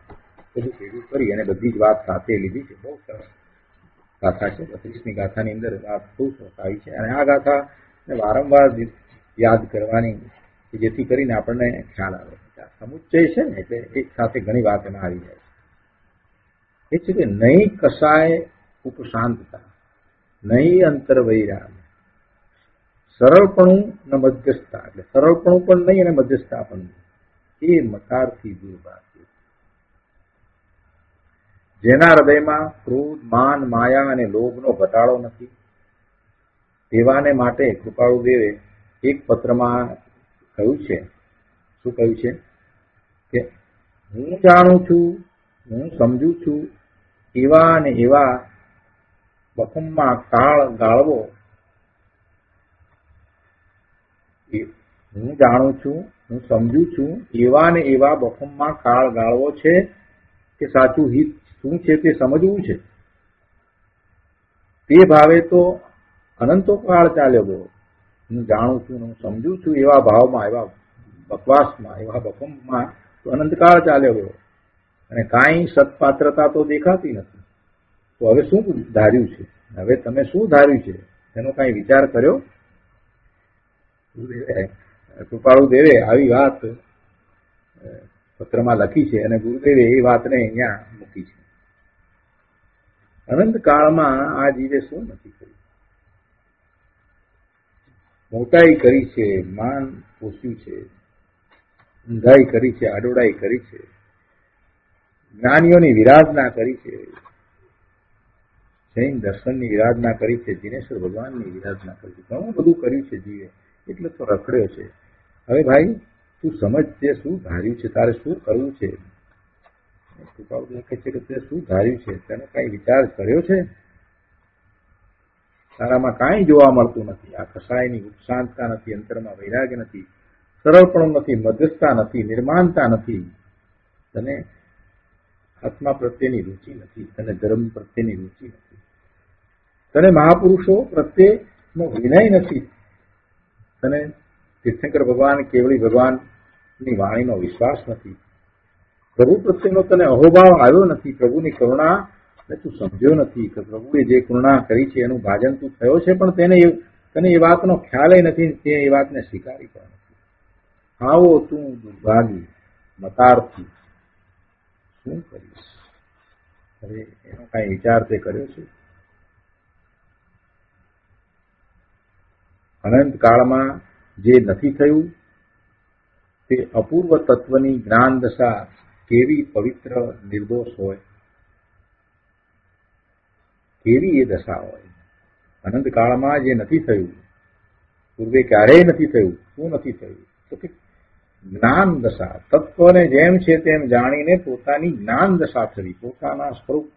બધું ભેગું કરી અને બધી જ વાત સાથે લીધી છે. બહુ સરસ ગાથા છે. 32મી ગાથાની અંદર વાત બહુ સરસ આવી છે, અને આ ગાથાને વારંવાર યાદ કરવાની, જેથી કરીને આપણને ખ્યાલ આવે. સમુચ્ચય છે ને એટલે એક સાથે ઘણી વાત એમાં આવી જાય છે. એ છે કે નહીં કસાય ઉપશાંતતા, નહીં અંતર વૈરાગ, સરળપણું ન મધ્યસ્થતા, એટલે સરળપણું પણ નહીં અને મધ્યસ્થતા પણ નહીં, એ મતારથી દૂર રાખવું. જેના હૃદયમાં ક્રોધ, માન, માયા અને લોભનો ઘટાડો નથી, તેવાને માટે કૃપાળુ દેવે એક પત્રમાં કહ્યું છે. શું કહ્યું છે? કે હું જાણું છું, હું સમજુ છું, એવા ને એવા બખમમાં કાળ ગાળવો. હું જાણું છું, હું સમજુ છું, એવા ને એવા બખમમાં કાળ ગાળવો છે કે સાચું હિત શું છે તે સમજવું છે. તે ભાવે તો અનંતો કાળ ચાલ્યો ગયો. હું જાણું છું, હું સમજુ છું, એવા ભાવમાં, એવા બકવાસમાં, એવા બખમમાં તો અનંતકાળ ચાલ્યો ગયો, અને કાંઈ સત્પાત્રતા તો દેખાતી નથી. તો હવે શું ધાર્યું છે? હવે તમે શું ધાર્યું છે એનો કાંઈ વિચાર કર્યો? કૃપાળુ દેવે આવી વાત પત્રમાં લખી છે, અને ગુરુદેવે એ વાતને અહીંયા મૂકી છે. અનંત કાળમાં આ જીવે શું નથી કર્યું? મોટાઈ કરી છે, માન પોષ્યું છે, ઊંધાઈ કરી છે, આડોડાઈ કરી છે, જ્ઞાનીઓની વિરાધના કરી છે, જૈન દર્શનની વિરાધના કરી છે, દિનેશ્વર ભગવાનની વિરાધના કરી છે, ઘણું બધું કર્યું છે જીવે, એટલે તો રખડ્યો છે. હવે ભાઈ તું સમજ, તે શું ધાર્યું છે, તારે શું કરવું છે? કૃપાળુ કહે છે કે તે શું ધાર્યું છે, તેનો કઈ વિચાર કર્યો છે? તારામાં કાંઈ જોવા મળતું નથી. આ કસાયની ઉપશાંતતા નથી, અંતરમાં વૈરાગ્ય નથી, સરળપણું નથી, મધ્યસ્થતા નથી, નિર્માણતા નથી, તને આત્મા પ્રત્યેની રુચિ નથી, તને ધર્મ પ્રત્યેની રુચિ નથી, તને મહાપુરુષો પ્રત્યેનો વિનય નથી, તને તીર્થંકર ભગવાન, કેવળી ભગવાનની વાણીનો વિશ્વાસ નથી, પ્રભુ પ્રત્યેનો તને અહોભાવ આવ્યો નથી, પ્રભુની કરુણા તું સમજ્યો નથી કે પ્રભુએ જે કરુણા કરી છે એનું ભાજન તું થયો છે, પણ તને એ વાતનો ખ્યાલ નથી, તે એ વાતને સ્વીકારી પણ નથી. આવો તું દુર્ભાગી મતાર્થી, શું કરીશ? હવે એનો કઈ વિચાર તે કર્યો છે? અનંત કાળમાં જે નથી થયું તે અપૂર્વ તત્વની જ્ઞાન દશા કેવી પવિત્ર નિર્દોષ હોય, કેવી એ દશા હોય. અનંત કાળમાં જે નથી થયું, પૂર્વે ક્યારેય નથી થયું. શું નથી થયું? તો કે જ્ઞાન દશા, તત્વને જેમ છે તેમ જાણીને પોતાની જ્ઞાન દશા થવી, પોતાના સ્વરૂપનો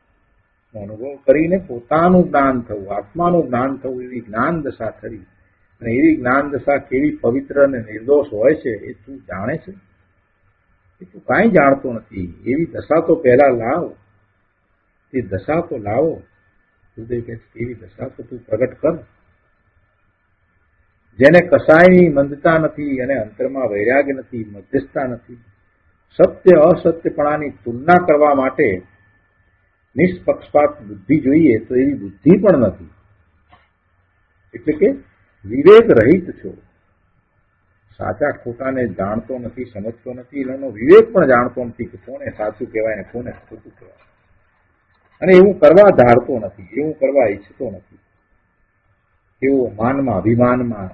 અનુભવ કરીને પોતાનું જ્ઞાન થવું, આત્માનું જ્ઞાન થવું, એવી જ્ઞાન દશા થવી. અને એવી જ્ઞાન દશા કેવી પવિત્ર અને નિર્દોષ હોય છે એ તું જાણે છે? એ તું કાંઈ જાણતો નથી. એવી દશા તો પહેલા લાવ, એ દશા તો લાવો. હૃદય કે એવી દશા તો તું પ્રગટ કર. જેને કસાયની મંદતા નથી અને અંતરમાં વૈરાગ્ય નથી, મધ્યસ્થતા નથી, સત્ય અસત્યપણાની તુલના કરવા માટે નિષ્પક્ષપાત બુદ્ધિ જોઈએ તો એવી બુદ્ધિ પણ નથી. એટલે કે વિવેક રહિત છો. સાચા ખોટાને જાણતો નથી, સમજતો નથી, એનો વિવેક પણ જાણતો નથી કે કોને સાચું કહેવાય ને કોને ખોટું કહેવાય. અને એવું કરવા ધારતો નથી, એવું કરવા ઈચ્છતો નથી. એવો માનમાં અભિમાનમાં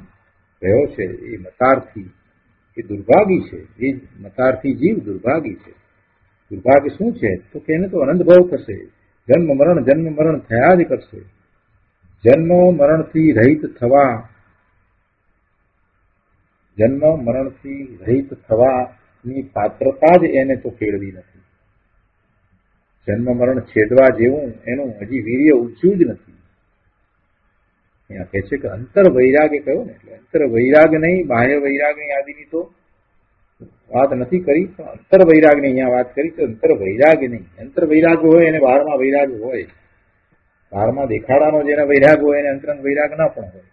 રહ્યો છે એ મતાર્થી, એ દુર્ભાગી છે. એ મતાર્થી જીવ દુર્ભાગી છે. દુર્ભાગ્ય શું છે? તો કે એને તો અનંતભવ થશે, જન્મ મરણ થયા જ કરશે. જન્મ મરણથી રહિત થવાની પાત્રતા જ એને તો કેળવી નથી. જન્મ મરણ છેદવા જેવું એનું હજી વીર્ય ઉચ્યું જ નથી. અહીંયા કહે છે કે અંતર વૈરાગ્ય કયો ને, એટલે અંતર વૈરાગ્ય નહીં, બાહ્ય વૈરાગ્ય આદિની તો વાત નથી કરી, પણ અંતર વૈરાગ્યની અહીંયા વાત કરી. તો અંતર વૈરાગ્ય નહીં, અંતર વૈરાગ્ય હોય એને બહારમાં વૈરાગ્ય હોય. બહારમાં દેખાડાનો જેને વૈરાગ હોય એને અંતરંગ વૈરાગ ના પણ હોય,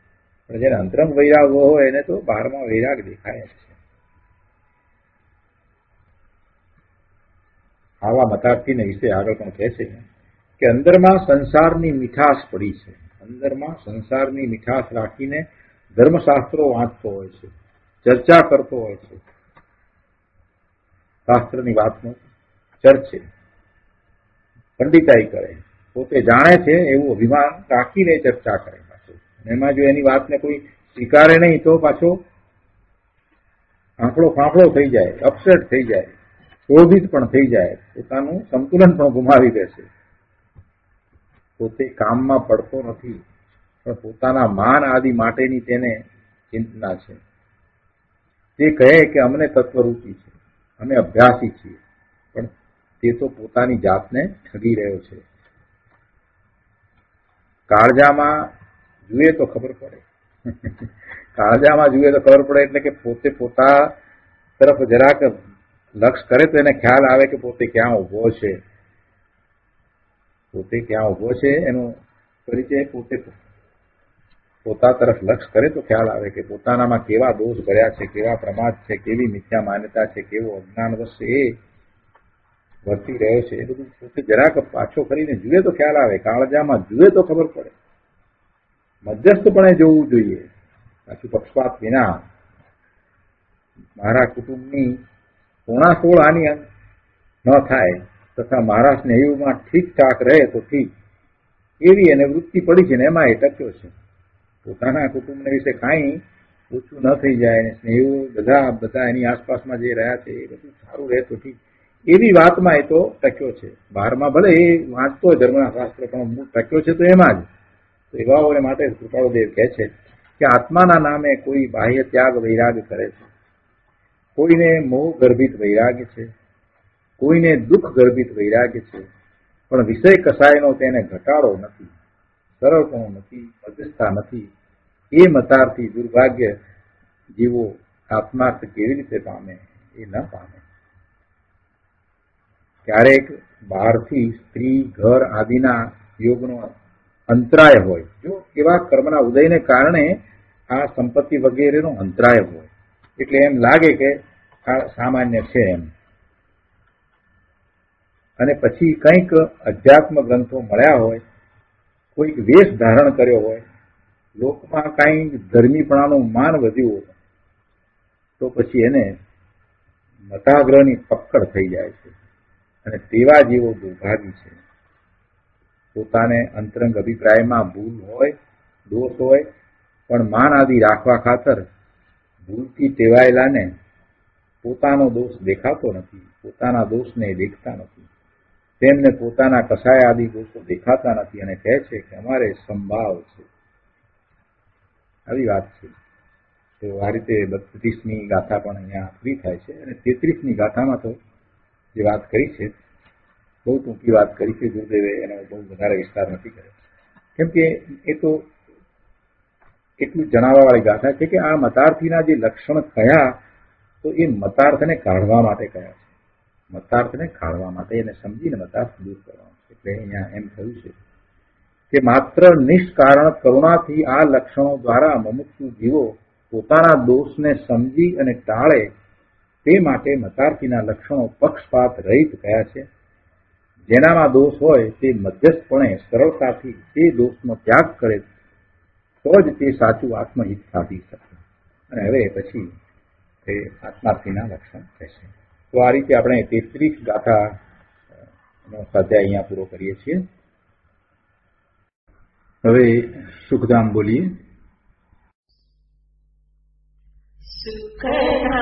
પણ જેને અંતરંગ વૈરાગ હોય એને તો બહારમાં વૈરાગ દેખાય છે. આવા મતાર્થીને વિશે આગળ પણ કહે છે કે અંદરમાં સંસારની મીઠાશ પડી છે. અંદરમાં સંસારની મીઠાશ રાખીને ધર્મશાસ્ત્રો વાંચતો હોય છે, ચર્ચા કરતો હોય છે. શાસ્ત્રની વાતનો ચર્ચે, પંડિતાઈ કરે, પોતે જાણે છે એવું અભિમાન રાખીને ચર્ચા કરે. પાછો એમાં જો એની વાતને કોઈ સ્વીકારે નહીં તો પાછો આંકડો ફાંકડો થઈ જાય, અપસેટ થઈ જાય, ક્રોધિત પણ થઈ જાય, પોતાનું સંતુલન પણ ગુમાવી દેશે. પોતે કામમાં પડતો નથી, પણ પોતાના માન આદિ માટેની તેને ચિંતના છે. તે કહે કે અમને તત્વરૂપી છે, અમે અભ્યાસી છીએ, પણ તે તો પોતાની જાતને ઠગી રહ્યો છે. કાળજામાં જુએ તો ખબર પડે. કાળજામાં જુએ તો ખબર પડે એટલે કે પોતે પોતા તરફ જરાક લક્ષ કરે તો એને ખ્યાલ આવે કે પોતે ક્યાં ઉભો છે. પોતે ક્યાં ઉભો છે એનો પરિચય પોતે પોતા તરફ લક્ષ કરે તો ખ્યાલ આવે કે પોતાનામાં કેવા દોષ ભર્યા છે, કેવા પ્રમાદ છે, કેવી મિથ્યા માન્યતા છે, કેવો અજ્ઞાનવશ એ વર્તી રહ્યો છે. એ બધું પોતે જરાક પાછો કરીને જુએ તો ખ્યાલ આવે, કાળજામાં જુએ તો ખબર પડે. મધ્યસ્થપણે જોવું જોઈએ, પાછું પક્ષપાત વિના. મારા કુટુંબની પોણા-16 હાનિ ન થાય તથા મારા સ્નેહીઓમાં ઠીકઠાક રહે તો ઠીક, એવી એને વૃત્તિ પડી છે ને એમાં એ ટક્યો છે. પોતાના કુટુંબને વિશે કાંઈ ઓછું ન થઈ જાય, અને સ્નેહીઓ બધા એની આસપાસમાં જે રહ્યા છે એ બધું સારું રહે તો ઠીક, એવી વાતમાં એ તો ટક્યો છે. બહારમાં ભલે એ વાંચતો હોય ધર્મના શાસ્ત્ર, પણ મૂળ ટક્યો છે તો એમાં જ. તો એવાઓને માટે કૃપાળુદેવ કહે છે કે આત્માના નામે કોઈ બાહ્ય ત્યાગ વૈરાગ કરે છે, કોઈને મોહ ગર્ભિત વૈરાગ્ય છે, કોઈને દુઃખ ગર્ભિત વૈરાગ્ય છે, પણ વિષય કસાયનો તેને ઘટાડો નથી. સરળપણું નથી, મધ્યસ્થતા નથી. એ મતારથી દુર્ભાગ્ય જીવો આત્માર્થ કેવી રીતે પામે? એ ન પામે. ક્યારેક બહારથી સ્ત્રી, ઘર આદિના યોગનો અંતરાય હોય, જો એવા કર્મના ઉદયને કારણે આ સંપત્તિ વગેરેનો અંતરાય હોય, એટલે એમ લાગે કે આ સામાન્ય છે એમ. અને પછી કંઈક અધ્યાત્મ ગ્રંથો મળ્યા હોય, કોઈક વેશ ધારણ કર્યો હોય, લોકમાં કાંઈ ધર્મીપણાનું માન વધ્યું હોય, તો પછી એને મતાગ્રહની પકડ થઈ જાય છે. અને તેવા જેવો દુર્ભાગી છે. પોતાને અંતરંગ અભિપ્રાયમાં ભૂલ હોય, દોષ હોય, પણ માન આદિ રાખવા ખાતર ભૂલથી ટેવાયેલાને પોતાનો દોષ દેખાતો નથી, પોતાના દોષને દેખતા નથી. તેમને પોતાના કસાય આદિ દોષો દેખાતા નથી અને કહે છે કે અમારે સંભાવ છે. આવી વાત છે. તો આ રીતે 32મી ગાથા પણ અહીંયા પૂરી થાય છે. અને 33મી ગાથામાં તો જે વાત કરી છે, બહુ ટૂંકી વાત કરી છે. ગુરુદેવે એનો બહુ વધારે વિસ્તાર નથી કર્યો, કેમ કે એ તો એટલું જણાવવાવાળી ગાથા છે કે આ મતાર્થીના જે લક્ષણ કયા, તો એ મતાર્થને કાઢવા માટે કયા છે. મતાર્થને કાઢવા માટે એને સમજીને મતાર્થ દૂર કરવાનો છે. એટલે અહીંયા એમ થયું છે કે માત્ર નિષ્કારણ કરુણાથી આ લક્ષણો દ્વારા મુમુક્ષુ જીવો પોતાના દોષને સમજી અને ટાળે તે માટે મતાર્થીના લક્ષણો પક્ષપાત રહિત કયા છે. જેનામાં દોષ હોય તે મધ્યસ્થપણે સરળતાથી તે દોષનો ત્યાગ કરે તો જ તે સાચું આત્મહિત સાધી શકે. અને હવે પછી તે આત્માર્થીના લક્ષણ થશે. તો આ રીતે આપણે 33 ગાથાનો સ્વાધ્યાય અહીંયા પૂરો કરીએ છીએ. હવે સુખધામ બોલીએ. સુખધામ